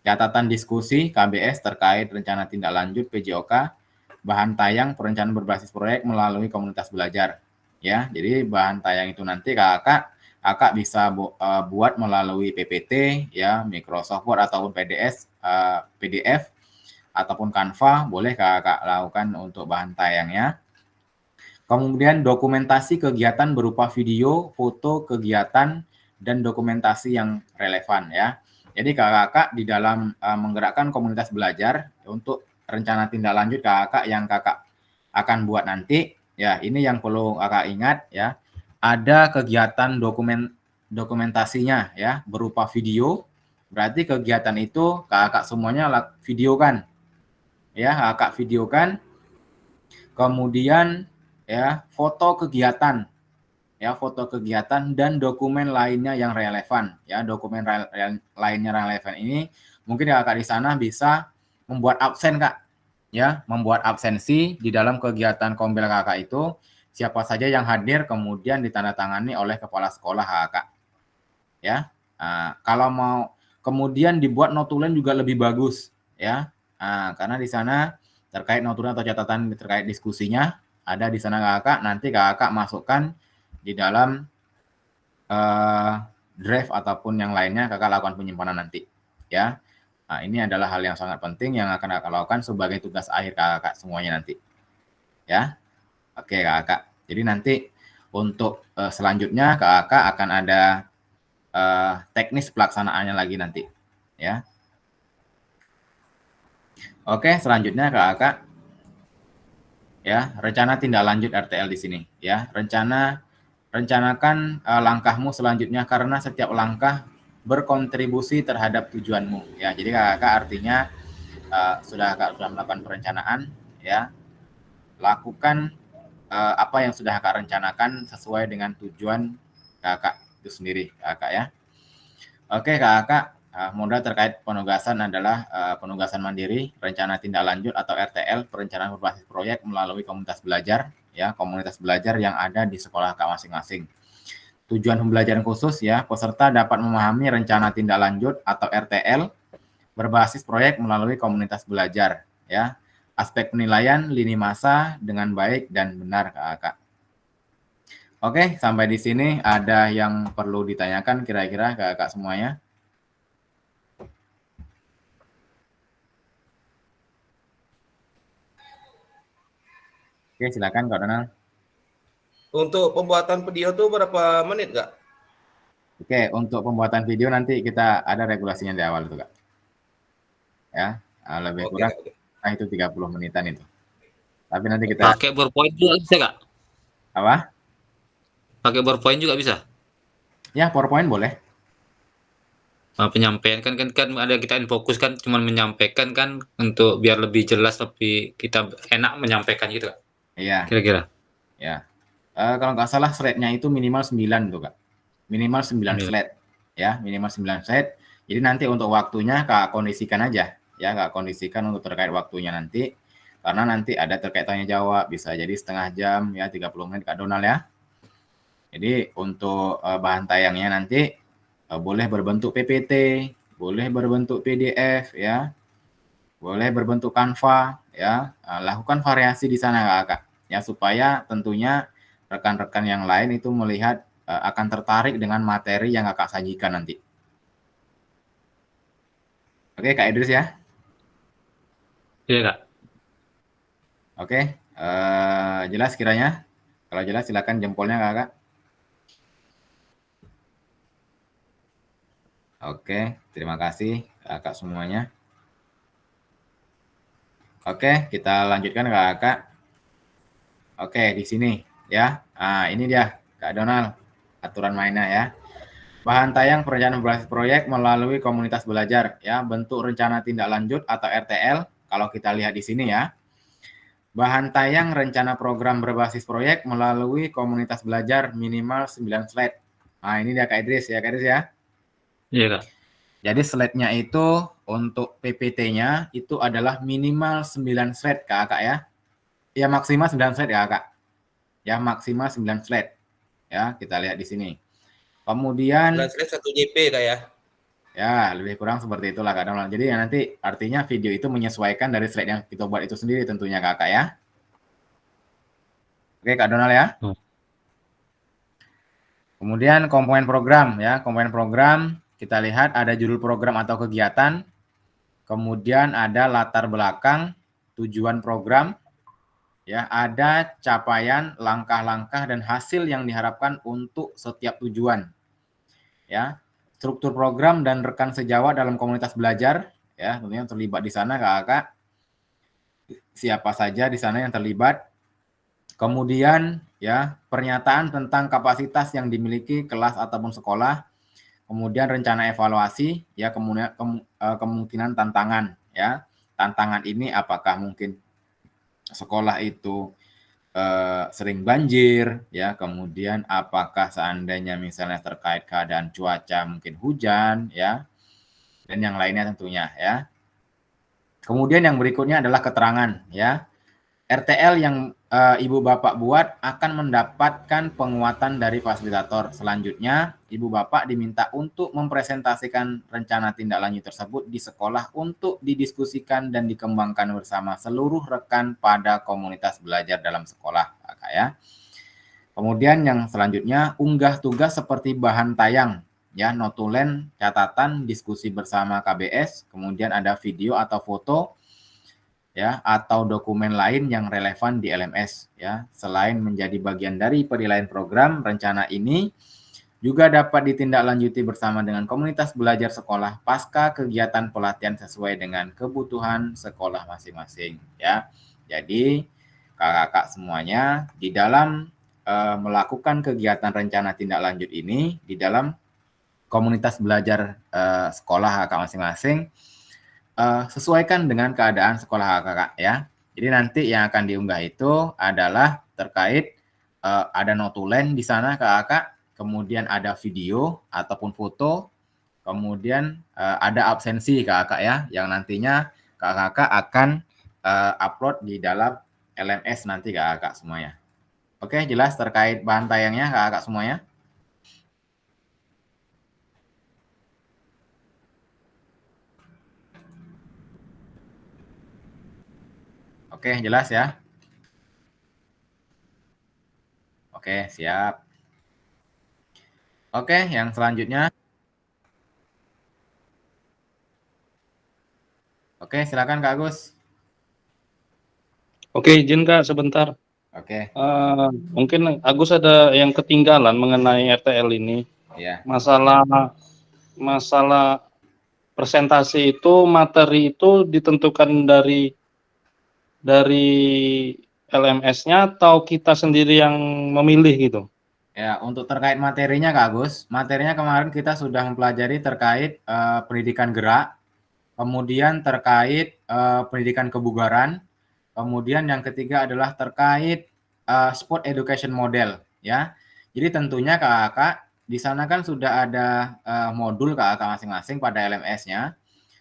catatan diskusi KBS terkait rencana tindak lanjut PJOK, bahan tayang perencanaan berbasis proyek melalui komunitas belajar. Ya, jadi bahan tayang itu nanti Kakak bisa buat melalui PPT, ya, Microsoft Word ataupun PDF ataupun Canva, boleh Kakak lakukan untuk bahan tayangnya. Kemudian dokumentasi kegiatan berupa video, foto kegiatan, dan dokumentasi yang relevan, ya. Jadi Kakak di dalam menggerakkan komunitas belajar untuk rencana tindak lanjut Kakak yang Kakak akan buat nanti, ya, ini yang perlu Kakak ingat, ya. Ada kegiatan dokumentasinya, ya, berupa video. Berarti kegiatan itu Kakak semuanya videokan. Ya, Kakak videokan. Kemudian, ya, foto kegiatan. Ya, foto kegiatan dan dokumen lainnya yang relevan, ya. Dokumen lainnya relevan ini mungkin Kakak di sana bisa membuat absen, Kak, ya, membuat absensi di dalam kegiatan kombel Kakak itu siapa saja yang hadir kemudian ditandatangani oleh kepala sekolah Kakak, ya. Kalau mau kemudian dibuat notulen juga lebih bagus, ya, karena di sana terkait notulen atau catatan terkait diskusinya ada di sana Kakak, nanti Kakak masukkan di dalam drive ataupun yang lainnya Kakak lakukan penyimpanan nanti, ya. Nah, ini adalah hal yang sangat penting yang akan Kakak lakukan sebagai tugas akhir Kakak semuanya nanti, ya. Oke, Kakak. Jadi nanti untuk selanjutnya Kakak akan ada teknis pelaksanaannya lagi nanti, ya. Oke, selanjutnya Kakak, ya, rencana tindak lanjut RTL di sini, ya. Rencanakan langkahmu selanjutnya karena setiap langkah berkontribusi terhadap tujuanmu, ya. Jadi Kakak artinya Kakak sudah melakukan perencanaan, ya. Lakukan apa yang sudah Kakak rencanakan sesuai dengan tujuan Kakak itu sendiri, Kakak, ya. Oke, Kakak, modal terkait penugasan adalah penugasan mandiri, rencana tindak lanjut atau RTL, perencanaan berbasis proyek melalui komunitas belajar, ya, komunitas belajar yang ada di sekolah Kakak masing-masing. Tujuan pembelajaran khusus, ya, peserta dapat memahami rencana tindak lanjut atau RTL berbasis proyek melalui komunitas belajar, ya. Aspek penilaian lini masa dengan baik dan benar, Kakak. Oke, sampai di sini ada yang perlu ditanyakan kira-kira Kakak semuanya? Oke, silakan Kak Donald. Untuk pembuatan video tuh berapa menit, Kak? Oke, untuk pembuatan video nanti kita ada regulasinya di awal itu, Kak. Ya, lebih Oke, kurang Kak. itu 30 menitan itu. Tapi nanti kita Pakai PowerPoint juga bisa, Kak? apa? Pakai PowerPoint juga bisa? Ya, PowerPoint boleh. Penyampaian kan ada kita fokus kan cuma menyampaikan kan untuk biar lebih jelas, lebih kita enak menyampaikan gitu, Kak. Iya, Kira-kira. ya. Kalau nggak salah slide-nya itu minimal 9 tuh, Kak. Minimal 9 Iya. slide. Ya, minimal 9 slide. Jadi nanti untuk waktunya Kak kondisikan aja. Ya, Kak kondisikan untuk terkait waktunya nanti. Karena nanti ada terkait tanya jawab, bisa jadi setengah jam, ya 30 menit Kak Donald, ya. Jadi untuk bahan tayangnya nanti boleh berbentuk PPT, boleh berbentuk PDF, ya, boleh berbentuk Canva, ya. Lakukan variasi di sana, Kak, ya, supaya tentunya rekan-rekan yang lain itu melihat akan tertarik dengan materi yang Kakak sajikan nanti. Oke, Kak Idris, ya. Iya, Kak. Oke, jelas kiranya? Kalau jelas silakan jempolnya, Kakak. Oke, terima kasih Kakak semuanya. Oke, kita lanjutkan Kakak. Oke, di sini ya. Nah, ini dia Kak Donald, aturan mainnya ya. Bahan tayang perencanaan berbasis proyek melalui komunitas belajar ya, bentuk rencana tindak lanjut atau RTL. Kalau kita lihat di sini ya. Bahan tayang rencana program berbasis proyek melalui komunitas belajar minimal 9 slide. Nah, ini dia Kak Idris ya, Kak Idris ya. Iya, Kak. Jadi slide-nya itu untuk PPT-nya itu adalah minimal 9 slide Kak ya. Ya maksimal 9 slide ya Kak. Ya maksimal 9 slide. Ya, kita lihat di sini. Kemudian 9 slide 1 JP Kak ya. ya, lebih kurang seperti itulah Kak Donald. Jadi ya nanti artinya video itu menyesuaikan dari slide yang kita buat itu sendiri tentunya Kakak ya. Oke Kak Donald ya. Kemudian komponen program ya, komponen program kita lihat ada judul program atau kegiatan, kemudian ada latar belakang, tujuan program, ya ada capaian, langkah-langkah dan hasil yang diharapkan untuk setiap tujuan, ya struktur program dan rekan sejawat dalam komunitas belajar, ya tentunya terlibat di sana Kakak, siapa saja di sana yang terlibat. Kemudian ya pernyataan tentang kapasitas yang dimiliki kelas ataupun sekolah, kemudian rencana evaluasi, ya kemudian kemungkinan tantangan, ya tantangan ini apakah mungkin sekolah itu sering banjir, ya kemudian apakah seandainya misalnya terkait keadaan cuaca mungkin hujan, ya dan yang lainnya tentunya, ya. Kemudian yang berikutnya adalah keterangan, ya. RTL yang Ibu Bapak buat akan mendapatkan penguatan dari fasilitator. Selanjutnya, Ibu Bapak diminta untuk mempresentasikan rencana tindak lanjut tersebut di sekolah untuk didiskusikan dan dikembangkan bersama seluruh rekan pada komunitas belajar dalam sekolah, Kakak ya. Kemudian yang selanjutnya, unggah tugas seperti bahan tayang, ya, notulen, catatan, diskusi bersama KBS, kemudian ada video atau foto, ya, atau dokumen lain yang relevan di LMS, ya. Selain menjadi bagian dari penilaian program, rencana ini juga dapat ditindaklanjuti bersama dengan komunitas belajar sekolah pasca kegiatan pelatihan sesuai dengan kebutuhan sekolah masing-masing, ya. Jadi kakak-kakak semuanya di dalam melakukan kegiatan rencana tindak lanjut ini di dalam komunitas belajar sekolah kakak masing-masing, sesuaikan dengan keadaan sekolah kakak, ya. Jadi nanti yang akan diunggah itu adalah terkait ada notulen di sana kakak, kemudian ada video ataupun foto, kemudian ada absensi kakak, ya, yang nantinya kakak akan upload di dalam LMS nanti kakak semuanya. Oke, jelas terkait bahan tayangnya kakak semuanya? Oke, jelas ya? Oke, siap. Oke, yang selanjutnya. Oke, silakan Kak Agus. Oke, izin Kak sebentar. Oke, Mungkin Agus ada yang ketinggalan mengenai RTL ini. ya. Masalah presentasi itu, materi itu ditentukan dari LMS-nya atau kita sendiri yang memilih gitu? Ya, untuk terkait materinya Kak Agus, materinya kemarin kita sudah mempelajari terkait pendidikan gerak, kemudian terkait pendidikan kebugaran, kemudian yang ketiga adalah terkait sport education model, ya. Jadi tentunya kakak di sana kan sudah ada modul kakak masing-masing pada LMS-nya.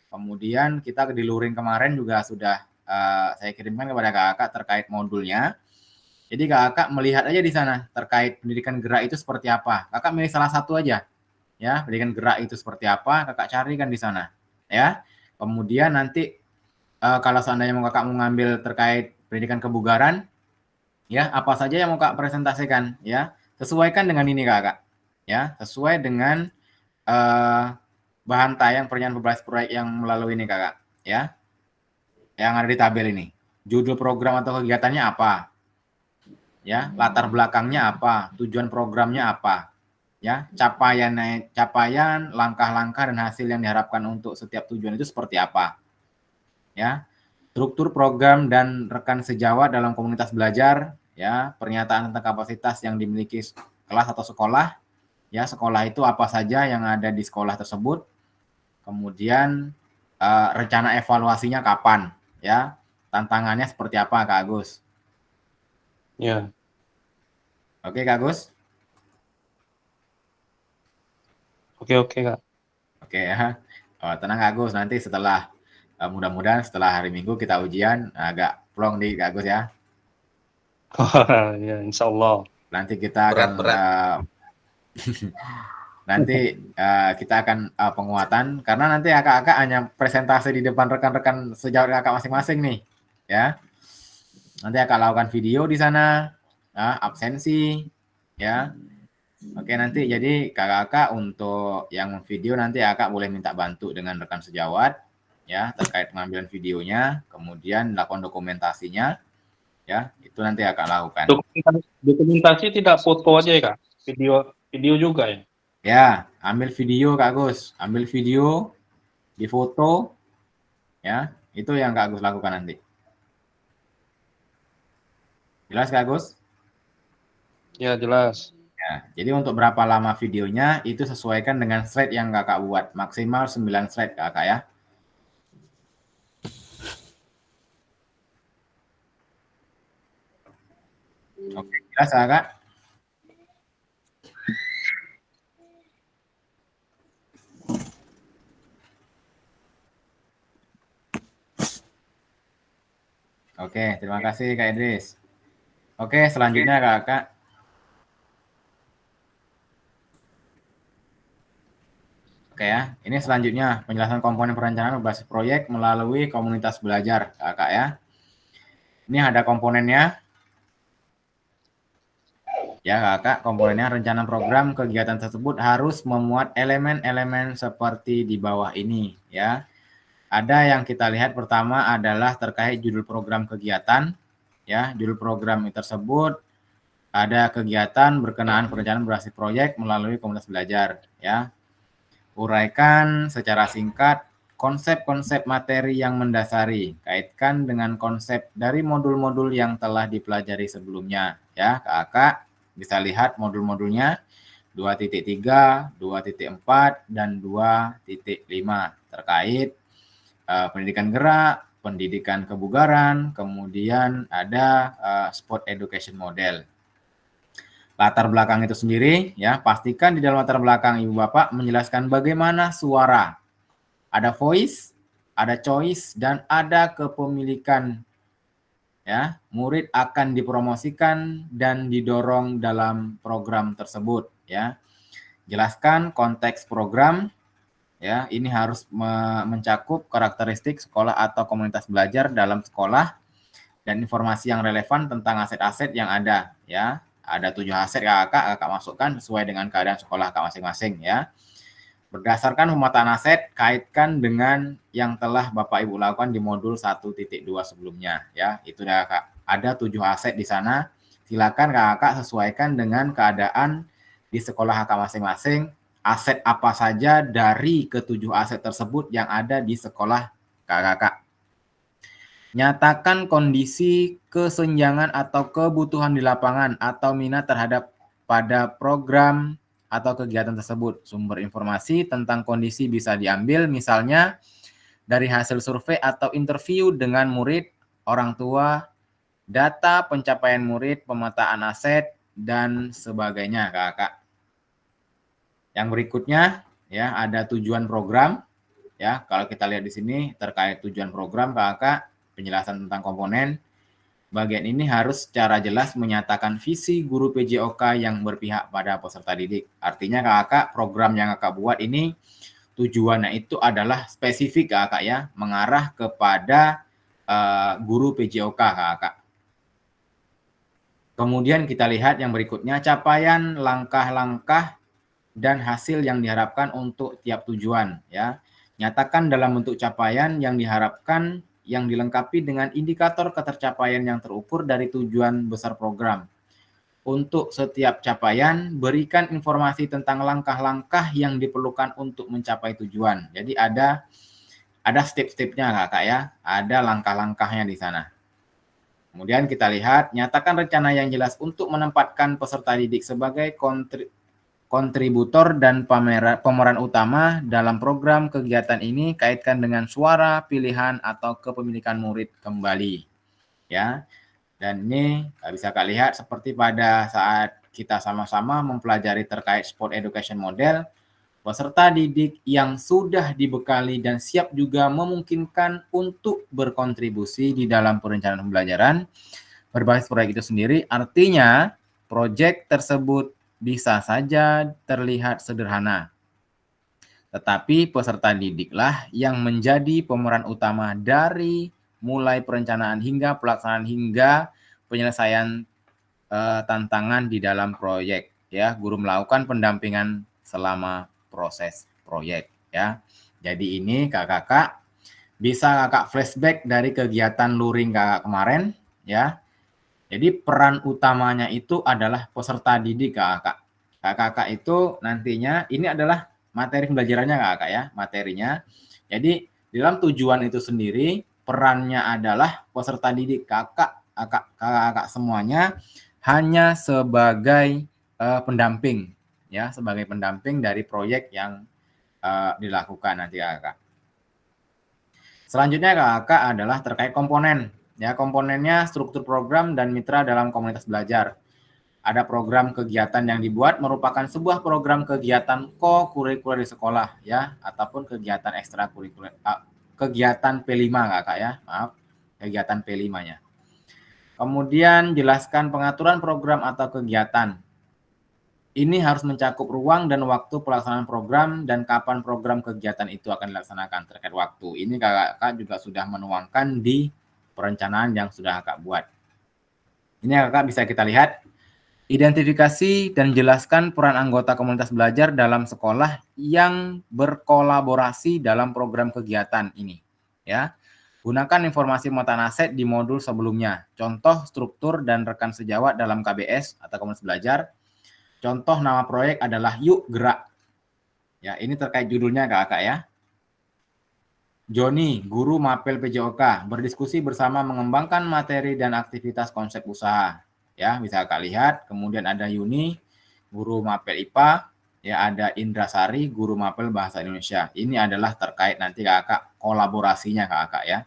Kemudian kita di luring kemarin juga sudah saya kirimkan kepada kakak terkait modulnya. Jadi kakak melihat aja di sana terkait pendidikan gerak itu seperti apa. Kakak milih salah satu aja, ya. Pendidikan gerak itu seperti apa, kakak carikan di sana, ya. Kemudian nanti kalau seandainya mau kakak mengambil terkait pendidikan kebugaran, ya, apa saja yang mau kakak presentasikan, ya. Sesuaikan dengan ini kakak, ya. Sesuai dengan bahan tayang pernyataan berbasis proyek yang melalui ini kakak, ya. Yang ada di tabel ini. Judul program atau kegiatannya apa? Ya, latar belakangnya apa, tujuan programnya apa, ya, capaian, langkah-langkah dan hasil yang diharapkan untuk setiap tujuan itu seperti apa, ya, struktur program dan rekan sejawat dalam komunitas belajar, ya, pernyataan tentang kapasitas yang dimiliki kelas atau sekolah, ya, sekolah itu apa saja yang ada di sekolah tersebut, kemudian rencana evaluasinya kapan, ya, tantangannya seperti apa Kak Agus. Ya. Oke Kak Agus? Oke Kak. Oke ya. Tenang Kak Agus, nanti setelah mudah-mudahan setelah hari Minggu kita ujian agak plong di Kak Agus ya. Ya, insya Allah. Nanti kita akan nanti kita akan penguatan karena nanti kakak hanya presentasi di depan rekan-rekan sejawat kakak masing-masing nih, ya. Nanti kakak lakukan video di sana, absensi, ya. Oke, nanti jadi kakak untuk yang video nanti kakak boleh minta bantu dengan rekan sejawat, ya, terkait pengambilan videonya, kemudian lakukan dokumentasinya, ya, itu nanti kakak lakukan. Dokumentasi tidak foto aja ya Kak, video juga ya? Ya, ambil video Kak Gus, ambil video, difoto, ya, itu yang Kak Gus lakukan nanti. Jelas Kak Gus? Ya, jelas. Ya, jadi untuk berapa lama videonya itu sesuaikan dengan slide yang kakak buat, maksimal 9 slide kakak ya. Oke, jelas kakak? Oke, terima kasih Kak Idris. Oke, selanjutnya kakak. Oke ya, ini selanjutnya penjelasan komponen perencanaan berbasis proyek melalui komunitas belajar, kakak ya. Ini ada komponennya. Ya kakak, komponennya rencana program kegiatan tersebut harus memuat elemen-elemen seperti di bawah ini ya. Ada yang kita lihat pertama adalah terkait judul program kegiatan. Ya, judul program tersebut ada kegiatan berkenaan perencanaan berbasis proyek melalui komunitas belajar. Ya, uraikan secara singkat konsep-konsep materi yang mendasari, kaitkan dengan konsep dari modul-modul yang telah dipelajari sebelumnya. Ya, Kakak bisa lihat modul-modulnya 2.3, 2.4, dan 2.5 terkait pendidikan gerak, pendidikan kebugaran, kemudian ada sport education model. Latar belakang itu sendiri, ya, pastikan di dalam latar belakang Ibu Bapak menjelaskan bagaimana suara. Ada voice, ada choice, dan ada kepemilikan. Ya, murid akan dipromosikan dan didorong dalam program tersebut. Ya, jelaskan konteks program. Ya, ini harus mencakup karakteristik sekolah atau komunitas belajar dalam sekolah dan informasi yang relevan tentang aset-aset yang ada. Ya, ada 7 aset kakak masukkan sesuai dengan keadaan sekolah kakak masing-masing. Ya, berdasarkan pemetaan aset, kaitkan dengan yang telah Bapak Ibu lakukan di modul 1.2 sebelumnya. Ya, itu kakak. Ada 7 aset di sana. Silakan kakak sesuaikan dengan keadaan di sekolah kakak masing-masing. Aset apa saja dari ke-7 aset tersebut yang ada di sekolah kakak. Nyatakan kondisi kesenjangan atau kebutuhan di lapangan atau minat terhadap pada program atau kegiatan tersebut. Sumber informasi tentang kondisi bisa diambil misalnya dari hasil survei atau interview dengan murid, orang tua, data pencapaian murid, pemetaan aset, dan sebagainya, kakak. Yang berikutnya, ya, ada tujuan program. Ya, kalau kita lihat di sini terkait tujuan program, kakak, penjelasan tentang komponen. Bagian ini harus secara jelas menyatakan visi guru PJOK yang berpihak pada peserta didik. Artinya kakak, program yang kakak buat ini tujuannya itu adalah spesifik kakak, ya, mengarah kepada guru PJOK kakak. Kemudian kita lihat yang berikutnya, capaian, langkah-langkah, dan hasil yang diharapkan untuk tiap tujuan. Ya, nyatakan dalam bentuk capaian yang diharapkan yang dilengkapi dengan indikator ketercapaian yang terukur dari tujuan besar program. Untuk setiap capaian, berikan informasi tentang langkah-langkah yang diperlukan untuk mencapai tujuan. Jadi ada step-stepnya kakak, ya, ada langkah-langkahnya di sana. Kemudian kita lihat, nyatakan rencana yang jelas untuk menempatkan peserta didik sebagai kontributor dan pemeran utama dalam program kegiatan ini, kaitkan dengan suara, pilihan, atau kepemilikan murid kembali. Ya, dan ini bisa kalian lihat seperti pada saat kita sama-sama mempelajari terkait sport education model, peserta didik yang sudah dibekali dan siap juga memungkinkan untuk berkontribusi di dalam perencanaan pembelajaran berbasis proyek itu sendiri. Artinya, proyek tersebut bisa saja terlihat sederhana, tetapi peserta didiklah yang menjadi pemeran utama dari mulai perencanaan hingga pelaksanaan hingga penyelesaian tantangan di dalam proyek. Ya, guru melakukan pendampingan selama proses proyek. Ya, jadi ini kakak bisa kakak flashback dari kegiatan luring kakak kemarin. Ya. Jadi peran utamanya itu adalah peserta didik kakak. Kakak itu nantinya ini adalah materi pembelajarannya kakak, ya, materinya. Jadi dalam tujuan itu sendiri perannya adalah peserta didik kakak semuanya hanya sebagai pendamping, ya, sebagai pendamping dari proyek yang dilakukan nanti kakak. Selanjutnya kakak adalah terkait komponen. Ya, komponennya struktur program dan mitra dalam komunitas belajar. Ada program kegiatan yang dibuat merupakan sebuah program kegiatan co-kurikuler di sekolah, ya, ataupun kegiatan ekstrakurikuler, kegiatan P5 kakak, ya, maaf, kegiatan P5-nya. Kemudian jelaskan pengaturan program atau kegiatan. Ini harus mencakup ruang dan waktu pelaksanaan program dan kapan program kegiatan itu akan dilaksanakan terkait waktu. Ini kakak juga sudah menuangkan di perencanaan yang sudah kakak buat. Ini kakak bisa kita lihat, identifikasi dan jelaskan peran anggota komunitas belajar dalam sekolah yang berkolaborasi dalam program kegiatan ini. Ya. Gunakan informasi muatan aset di modul sebelumnya. Contoh struktur dan rekan sejawat dalam KBS atau komunitas belajar. Contoh nama proyek adalah Yuk Gerak. Ya, ini terkait judulnya Kakak ya. Joni, guru Mapel PJOK, berdiskusi bersama mengembangkan materi dan aktivitas konsep usaha. Ya, bisa Kakak lihat. Kemudian ada Yuni, guru Mapel IPA. Ya, ada Indra Sari, guru Mapel Bahasa Indonesia. Ini adalah terkait nanti Kakak kolaborasinya Kakak ya.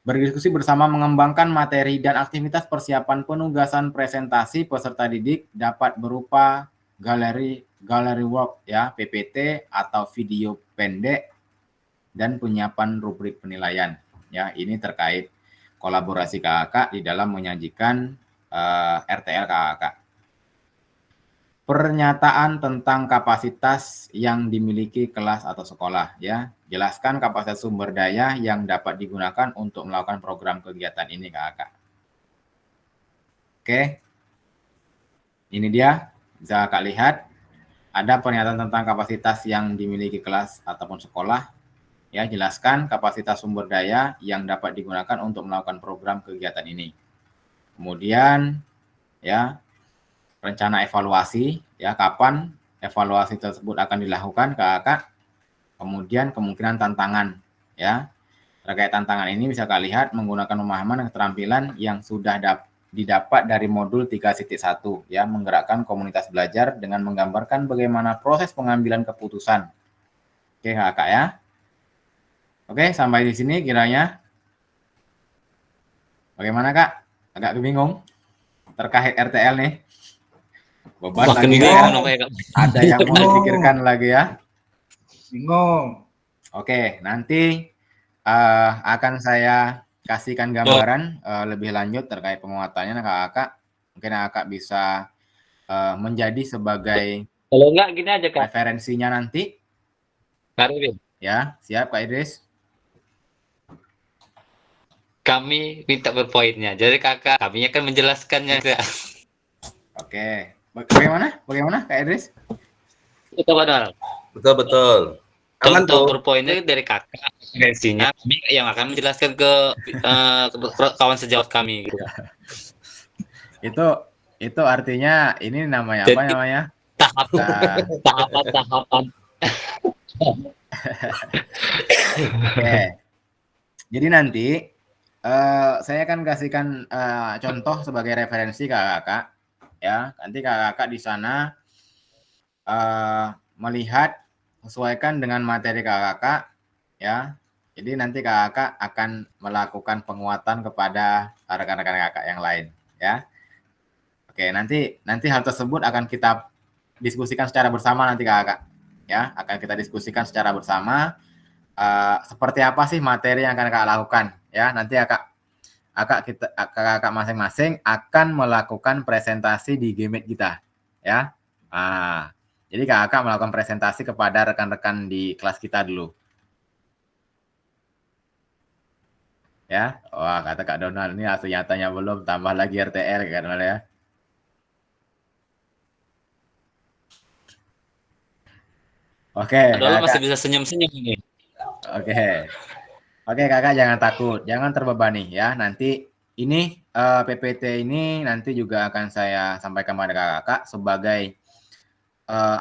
Berdiskusi bersama mengembangkan materi dan aktivitas persiapan penugasan presentasi peserta didik dapat berupa galeri work ya, PPT atau video pendek dan penyiapan rubrik penilaian. Ya, ini terkait kolaborasi kakak di dalam menyajikan RTL kakak. Pernyataan tentang kapasitas yang dimiliki kelas atau sekolah ya. Jelaskan kapasitas sumber daya yang dapat digunakan untuk melakukan program kegiatan ini kakak. Oke. Ini dia, bisa kakak lihat ada pernyataan tentang kapasitas yang dimiliki kelas ataupun sekolah. Ya, jelaskan kapasitas sumber daya yang dapat digunakan untuk melakukan program kegiatan ini. Kemudian ya, rencana evaluasi, ya kapan evaluasi tersebut akan dilakukan kakak. Kemudian kemungkinan tantangan, ya terkait tantangan ini bisa kalian lihat menggunakan pemahaman dan keterampilan yang sudah didapat dari modul 3.1, ya menggerakkan komunitas belajar dengan menggambarkan bagaimana proses pengambilan keputusan. Oke kakak ya. Oke, sampai di sini kiranya. Bagaimana kak? Agak bingung terkait RTL nih. Beban Makin lagi bingung ya. Ada yang mau dipikirkan lagi ya. Bingung. Oke, nanti akan saya kasihkan gambaran lebih lanjut terkait penguatannya kakak. Mungkin kakak bisa menjadi sebagai Kalau enggak gini aja Kak. referensinya nanti. Kak Idris, Ya, siap Kak Idris. kami minta berpoinnya. Jadi kakak, kami akan menjelaskannya Kak. Oke. Bagaimana Kak Idris? Betul betul. Betul. Aman Contoh tuh. berpoinnya dari kakak, referensinya kami yang akan menjelaskan ke kawan sejawat kami. Gitu. Itu artinya ini namanya apa namanya? Tahapan. Oke. Jadi nanti saya akan kasihkan contoh sebagai referensi kakak, ya. Nanti kakak di sana melihat, sesuaikan dengan materi kakak, ya. Jadi nanti kakak akan melakukan penguatan kepada rekan-rekan kakak yang lain, ya. Oke, nanti hal tersebut akan kita diskusikan secara bersama nanti kakak, ya. Akan kita diskusikan secara bersama. Seperti apa sih materi yang akan kakak lakukan ya, nanti kakak masing-masing akan melakukan presentasi di Gmeet kita ya. Jadi kakak melakukan presentasi kepada rekan-rekan di kelas kita dulu ya. Wah, kata Kak Donald ini hasil nyatanya belum, tambah lagi RTL Kak Donald ya. Oke, Donald masih bisa senyum-senyum ini. Oke kakak, jangan takut, jangan terbebani ya. Nanti ini PPT ini nanti juga akan saya sampaikan kepada kakak sebagai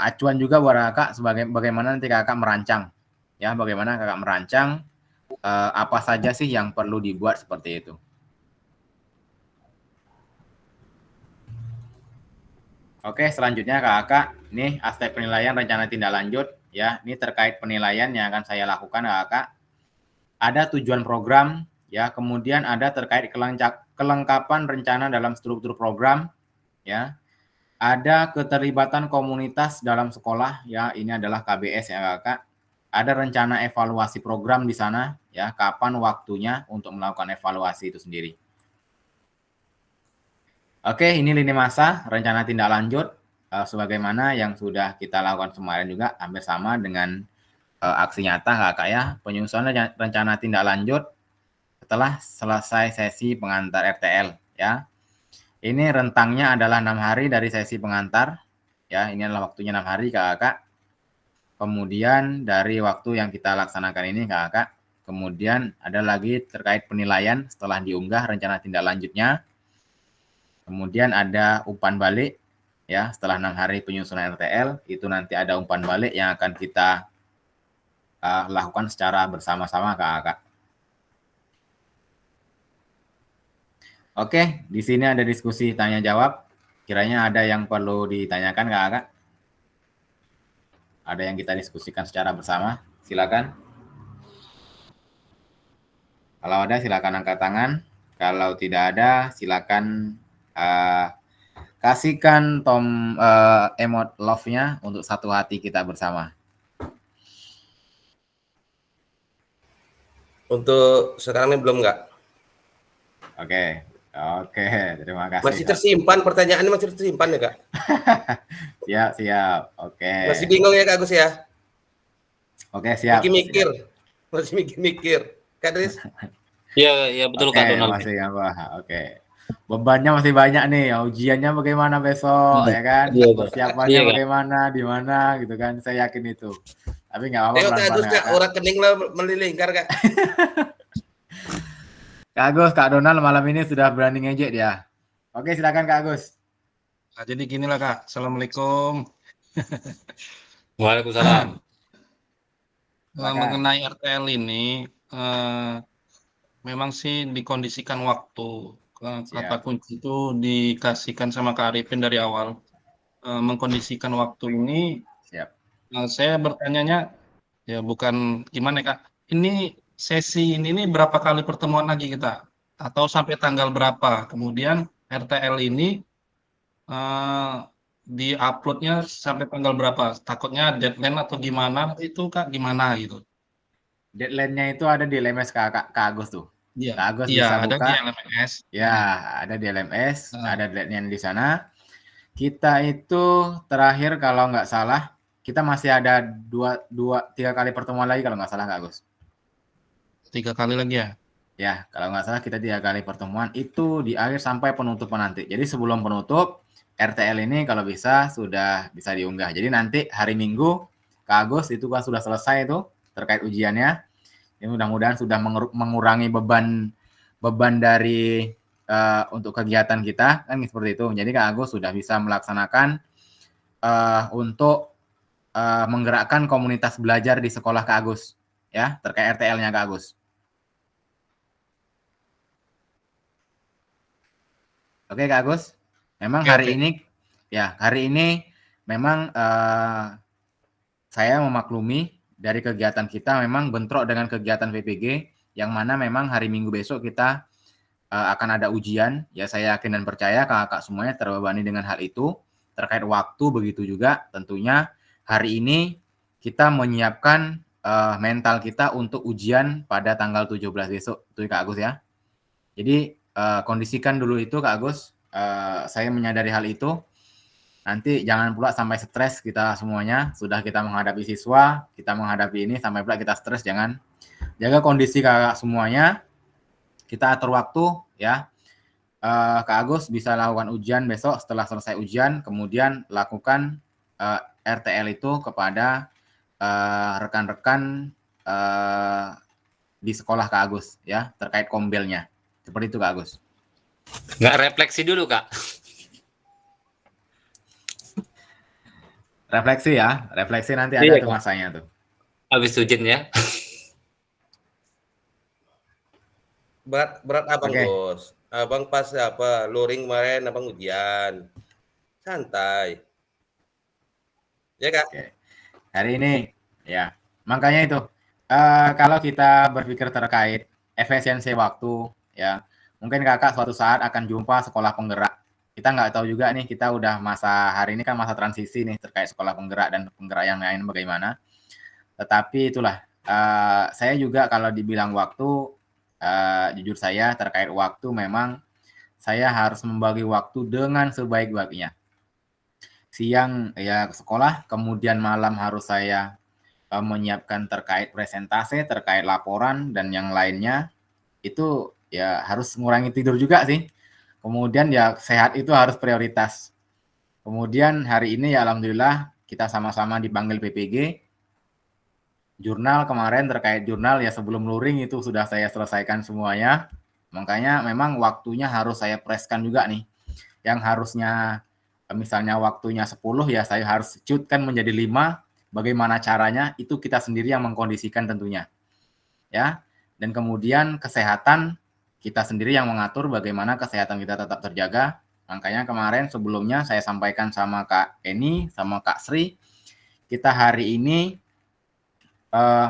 acuan juga buat kakak sebagai bagaimana nanti kakak merancang ya, bagaimana kakak merancang apa saja sih yang perlu dibuat seperti itu. Oke, selanjutnya kakak, ini aspek penilaian rencana tindak lanjut ya. Ini terkait penilaian yang akan saya lakukan kakak. Ada tujuan program ya, kemudian ada terkait kelengkapan rencana dalam struktur program ya. Ada keterlibatan komunitas dalam sekolah ya, ini adalah KBS ya kakak. Ada rencana evaluasi program di sana ya, kapan waktunya untuk melakukan evaluasi itu sendiri. Oke, ini lini masa rencana tindak lanjut sebagaimana yang sudah kita lakukan kemarin juga, hampir sama dengan aksi nyata kakak ya. Penyusunan rencana tindak lanjut setelah selesai sesi pengantar RTL ya. Ini rentangnya adalah 6 hari dari sesi pengantar ya. Ini adalah waktunya 6 hari kakak. Kemudian dari waktu yang kita laksanakan ini kakak, Kemudian ada lagi terkait penilaian setelah diunggah rencana tindak lanjutnya. Kemudian ada umpan balik ya, setelah 6 hari penyusunan RTL itu nanti ada umpan balik yang akan kita lakukan secara bersama-sama Kakak. Oke, di sini ada diskusi tanya jawab. Kiranya ada yang perlu ditanyakan Kakak? Ada yang kita diskusikan secara bersama? Silakan. Kalau ada silakan angkat tangan. Kalau tidak ada silakan kasihkan emot love-nya untuk satu hati kita bersama. Untuk sekarang ini belum nggak? Oke, terima kasih. Masih tersimpan, pertanyaannya masih tersimpan ya Kak? Siap. Oke. Masih bingung ya Kak Agus ya? Oke, siap. Masih mikir. Kak Dris? Iya betul Kak Donald. Masih apa? Oke. Bebannya masih banyak nih. Ujiannya bagaimana besok, ya kan? Persiapannya bagaimana, di mana, gitu kan? Saya yakin itu. Tapi nggak apa-apa. Tengok Kak Agus Kak, orang kening lah melilingkar Kak. Kak Agus, Kak Donald malam ini sudah berani ngejek dia. Oke, silakan Kak Agus. Nah, jadi ginilah Kak. Assalamualaikum. Waalaikumsalam. Mengenai RTL ini, memang sih dikondisikan waktu. Kata kunci itu dikasihkan sama Kak Arifin dari awal. Mengkondisikan waktu ini, saya bertanyanya, ya bukan gimana Kak, ini sesi ini berapa kali pertemuan lagi kita? Atau sampai tanggal berapa? Kemudian RTL ini di-uploadnya sampai tanggal berapa? Takutnya deadline atau gimana itu Kak, gimana gitu? Deadline-nya itu ada di LMS Kak Agus tuh. Iya, Kak Agus bisa ada buka. di LMS. Ya, ada di LMS, ada deadline di sana. Kita itu terakhir kalau nggak salah, kita masih ada 3 kali pertemuan lagi kalau nggak salah Kak Agus. 3 kali lagi ya? Ya, kalau nggak salah kita 3 kali pertemuan itu di akhir sampai penutupan nanti. Jadi sebelum penutup, RTL ini kalau bisa sudah bisa diunggah. Jadi nanti hari Minggu, Kak Agus itu kan sudah selesai itu terkait ujiannya. Ini mudah-mudahan sudah mengurangi beban dari untuk kegiatan kita kan seperti itu. Jadi Kak Agus sudah bisa melaksanakan untuk menggerakkan komunitas belajar di sekolah Kak Agus ya terkait RTL-nya Kak Agus. Oke Kak Agus, memang hari ini memang saya memaklumi dari kegiatan kita memang bentrok dengan kegiatan PPG yang mana memang hari Minggu besok kita akan ada ujian. Ya saya yakin dan percaya kakak semuanya terbebani dengan hal itu. Terkait waktu begitu juga tentunya hari ini kita menyiapkan mental kita untuk ujian pada tanggal 17 besok. Itu Kak Agus ya. Jadi kondisikan dulu itu Kak Agus. Saya menyadari hal itu. Nanti jangan pula sampai stres kita semuanya. Sudah kita menghadapi siswa, kita menghadapi ini sampai pula kita stres. Jangan. Jaga kondisi kakak semuanya. Kita atur waktu ya. Kak Agus bisa lakukan ujian besok setelah selesai ujian. Kemudian lakukan RTL itu kepada rekan-rekan di sekolah Kak Agus ya terkait kombelnya. Seperti itu Kak Agus. Nggak refleksi dulu Kak? Refleksi ya, refleksi nanti ada tuh masanya tuh. Habis ujian ya. Berat abang Bos. Abang pas apa? Luring kemarin abang ujian. Santai. Ya Kak? Oke. Hari ini ya, makanya itu kalau kita berpikir terkait efisiensi waktu ya, mungkin kakak suatu saat akan jumpa sekolah penggerak. Kita nggak tahu juga nih, kita udah masa hari ini kan masa transisi nih terkait sekolah penggerak dan penggerak yang lain bagaimana. Tetapi itulah, saya juga kalau dibilang waktu, jujur saya terkait waktu memang saya harus membagi waktu dengan sebaik-baiknya. Siang ya ke sekolah, kemudian malam harus saya menyiapkan terkait presentasi, terkait laporan dan yang lainnya. Itu ya harus mengurangi tidur juga sih. Kemudian ya sehat itu harus prioritas. Kemudian hari ini ya alhamdulillah kita sama-sama dipanggil PPG. Jurnal kemarin terkait jurnal ya sebelum luring itu sudah saya selesaikan semuanya. Makanya memang waktunya harus saya preskan juga nih. Yang harusnya misalnya waktunya 10 ya saya harus cutkan menjadi 5. Bagaimana caranya itu kita sendiri yang mengkondisikan tentunya. Ya. Dan kemudian kesehatan kita sendiri yang mengatur bagaimana kesehatan kita tetap terjaga. Makanya kemarin sebelumnya saya sampaikan sama Kak Eni, sama Kak Sri, kita hari ini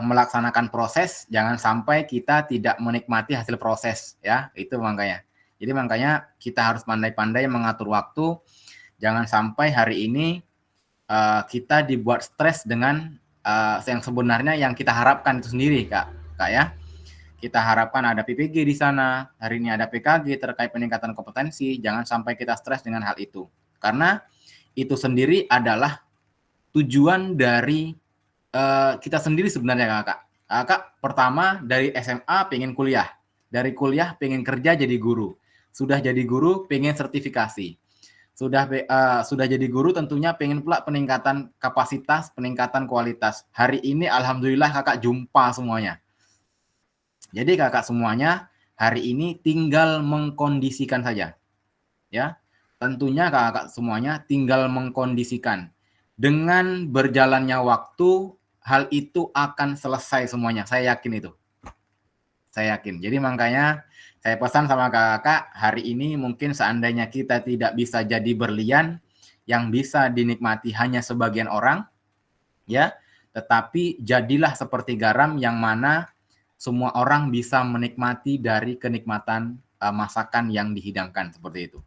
melaksanakan proses, jangan sampai kita tidak menikmati hasil proses, ya, itu makanya. Jadi makanya kita harus pandai-pandai mengatur waktu, jangan sampai hari ini kita dibuat stres dengan yang sebenarnya yang kita harapkan itu sendiri, Kak ya. Kita harapkan ada PPG di sana, hari ini ada PKG terkait peningkatan kompetensi, jangan sampai kita stres dengan hal itu. Karena itu sendiri adalah tujuan dari kita sendiri sebenarnya Kakak. Kakak pertama dari SMA pengen kuliah, dari kuliah pengen kerja jadi guru, sudah jadi guru pengen sertifikasi, sudah jadi guru tentunya pengen pula peningkatan kapasitas, peningkatan kualitas. Hari ini alhamdulillah Kakak jumpa semuanya. Jadi Kakak semuanya hari ini tinggal mengkondisikan saja. Ya. Tentunya Kakak semuanya tinggal mengkondisikan. Dengan berjalannya waktu, hal itu akan selesai semuanya. Saya yakin itu. Saya yakin. Jadi makanya saya pesan sama Kakak, hari ini mungkin seandainya kita tidak bisa jadi berlian yang bisa dinikmati hanya sebagian orang, ya, tetapi jadilah seperti garam yang mana semua orang bisa menikmati dari kenikmatan masakan yang dihidangkan seperti itu.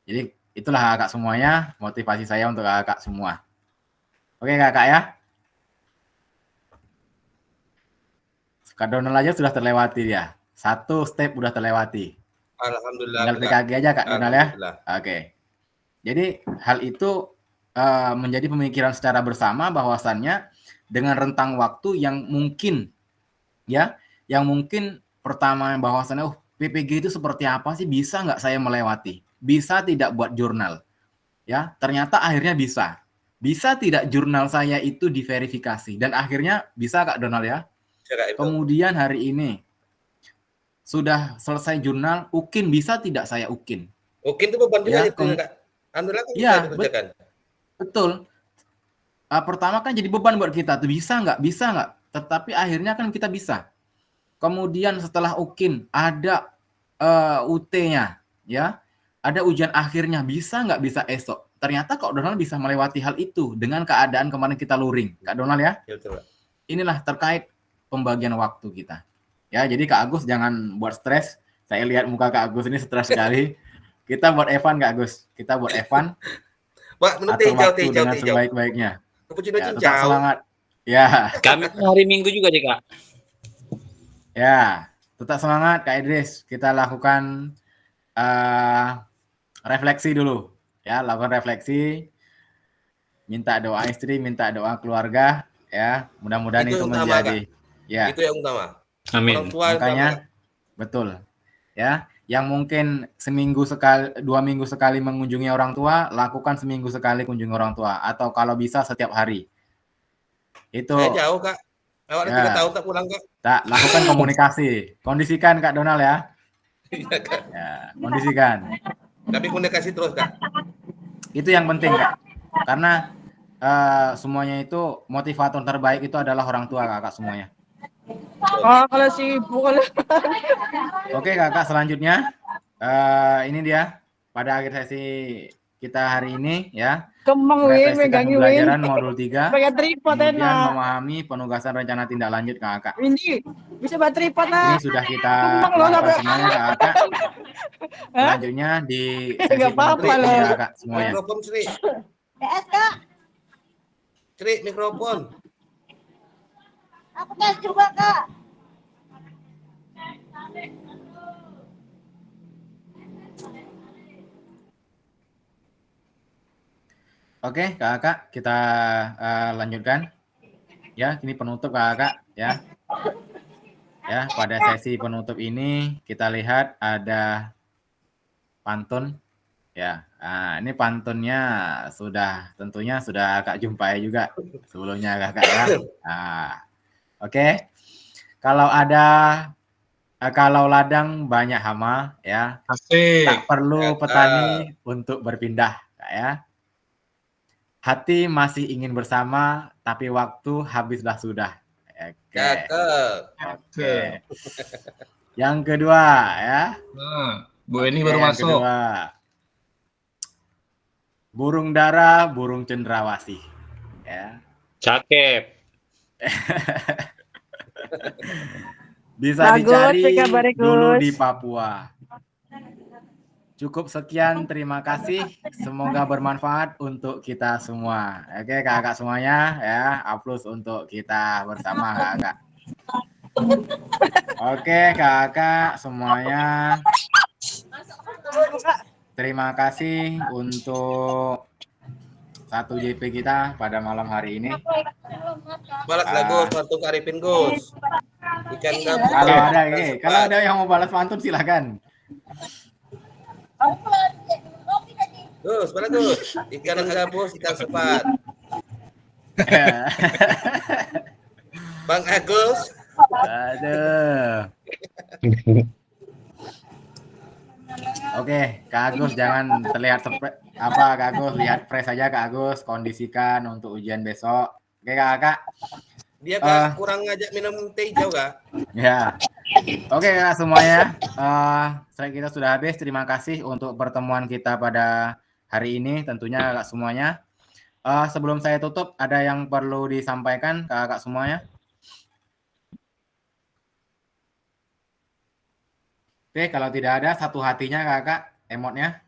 Jadi itulah Kakak semuanya, motivasi saya untuk Kakak semua. Oke Kakak ya. Kak Donald aja sudah terlewati ya. Satu step udah terlewati. Alhamdulillah. Tinggal PKG aja Kak Donald ya. Oke. Jadi hal itu menjadi pemikiran secara bersama bahwasannya dengan rentang waktu yang mungkin ya, yang mungkin pertama bahwasannya PPG itu seperti apa sih, bisa nggak saya melewati, bisa tidak buat jurnal ya, ternyata akhirnya bisa tidak jurnal saya itu diverifikasi dan akhirnya bisa Kak Donald ya. Kemudian hari ini sudah selesai jurnal, UKIN bisa tidak saya UKIN. UKIN itu beban juga itu Kak. Alhamdulillah kan bisa dikerjakan. Betul. Pertama kan jadi beban buat kita tuh, bisa nggak, tetapi akhirnya kan kita bisa. Kemudian setelah UKIN ada UT-nya, ya, ada ujian akhirnya, bisa nggak bisa esok. Ternyata Kak Donald bisa melewati hal itu dengan keadaan kemarin kita luring, Kak Donald ya. Inilah terkait pembagian waktu kita. Ya, jadi Kak Agus jangan buat stres. Saya lihat muka Kak Agus ini stres sekali. Kita buat Evan Kak Agus, kita buat Evan. Atur waktu dengan sebaik-baiknya. Ya, tetap semangat. Ya. Kami hari Minggu juga nih Kak. Ya, tetap semangat Kak Idris. Kita lakukan refleksi dulu. Ya, lakukan refleksi. Minta doa istri, minta doa keluarga. Ya, mudah-mudahan itu menjadi. Ya. Itu yang utama. Amin. Makanya betul. Ya, yang mungkin seminggu sekali, 2 minggu sekali mengunjungi orang tua, lakukan seminggu sekali kunjungi orang tua, atau kalau bisa setiap hari. Itu. Saya jauh Kak. Awalnya 3 tahun tak pulang Kak. Tak, lakukan komunikasi. Kondisikan Kak Donald ya. Iya Kak. Ya, kondisikan. Tapi komunikasi terus Kak. Itu yang penting Kak. Karena semuanya itu motivator terbaik itu adalah orang tua Kakak semuanya. Oh, kalau sibuk. Oke Kakak, selanjutnya ini dia pada akhir sesi kita hari ini ya. Merefleksikan pembelajaran modul 3. Kemudian memahami penugasan rencana tindak lanjut Kakak. Ini bisa buat tripod lah. Ini sudah kita lakukan semuanya Kakak. Selanjutnya di sesi penutup Kakak semuanya. Mikrofon Sri. PS Kak. Sri, mikrofon. Aku tes juga Kak. Oke, Kakak, kita lanjutkan. Ya, ini penutup Kakak ya. Ya, pada sesi penutup ini kita lihat ada pantun Ya, ini pantunnya tentunya sudah Kak jumpai juga sebelumnya Kakak ya. Oke. Kalau ladang banyak hama ya, tak Asik. perlu Ya, petani untuk berpindah Kak ya. Hati masih ingin bersama, tapi waktu habislah sudah. Oke. cakep. Oke. Yang kedua ya. Nah, Bu Oke, Eni baru yang masuk. kedua. Burung dara, burung cendrawasih. Ya. Cakep. Bisa Bagus, dicari PK bagus. dulu di Papua. Cukup sekian, terima kasih. Semoga bermanfaat untuk kita semua. Oke, kakak semuanya ya, aplaus untuk kita bersama kakak. Oke, kakak semuanya. Terima kasih untuk 1 JP kita pada malam hari ini. Balas lah Gus, pantun Arifin Gus. Ikan gabus. Kalau ada yang mau balas pantun silakan. Gus, balas Gus. Ikan gabus, ikan sepat. Bang Agus. Aduh. Oke, Kak Agus jangan terlihat Kak Agus, lihat fresh saja Kak Agus, kondisikan untuk ujian besok. Oke Kakak. Dia kurang ngajak minum teh hijau Kak. Ya. Oke Kak semuanya. Slide kita sudah habis. Terima kasih untuk pertemuan kita pada hari ini tentunya Kak semuanya. Sebelum saya tutup ada yang perlu disampaikan Kakak semuanya? Oke, kalau tidak ada satu hatinya kakak emotnya.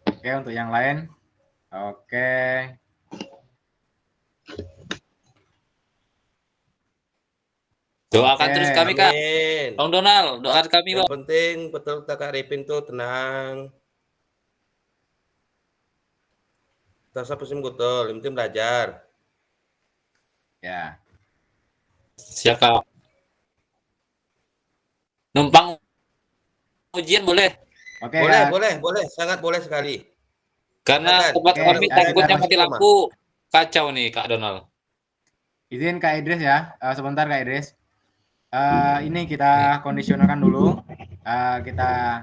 Oke, untuk yang lain. Oke. Doakan terus kami Kak. Amin. Bang Donald, doakan kami Yang Bang. penting betul Kak Arifin tuh tenang. Tasa pusing betul, yang penting belajar. Ya. Siap Kak. Numpang ujian boleh? Oke. Boleh, sangat boleh sekali. Karena tempat kami takutnya mati lampu. Kacau nih Kak Donald. Izin Kak Idris ya, sebentar Kak Idris. Ini kita kondisionalkan dulu. Kita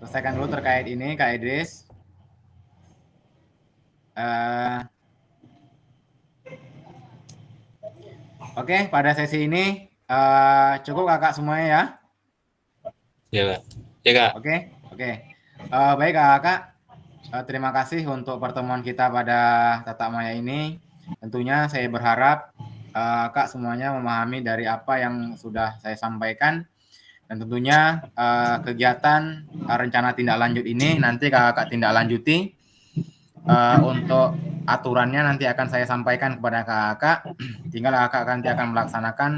selesaikan dulu terkait ini Kak Idris. Oke, pada sesi ini cukup kakak semuanya ya. Ya Kak. Ya Kak. Oke. Baik kakak. Terima kasih untuk pertemuan kita pada Tata Maya ini. Tentunya saya berharap kak semuanya memahami dari apa yang sudah saya sampaikan. Dan tentunya kegiatan rencana tindak lanjut ini nanti kakak tindak lanjuti. Untuk aturannya nanti akan saya sampaikan kepada kakak. Tinggal kakak nanti akan melaksanakan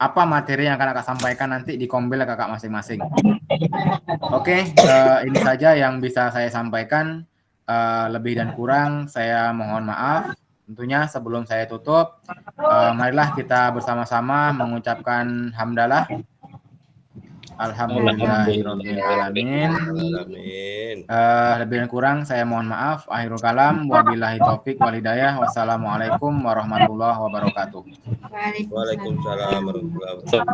apa materi yang akan kakak sampaikan nanti di kombel kakak masing-masing. Oke, ini saja yang bisa saya sampaikan. Lebih dan kurang saya mohon maaf. Tentunya sebelum saya tutup, marilah kita bersama-sama mengucapkan hamdalah. Alhamdulillahirabbil alamin. Lebih dan kurang saya mohon maaf. Akhirul kalam, wabillahi taufik wal hidayah. Wassalamualaikum warahmatullahi wabarakatuh. Waalaikumsalam warahmatullahi wabarakatuh.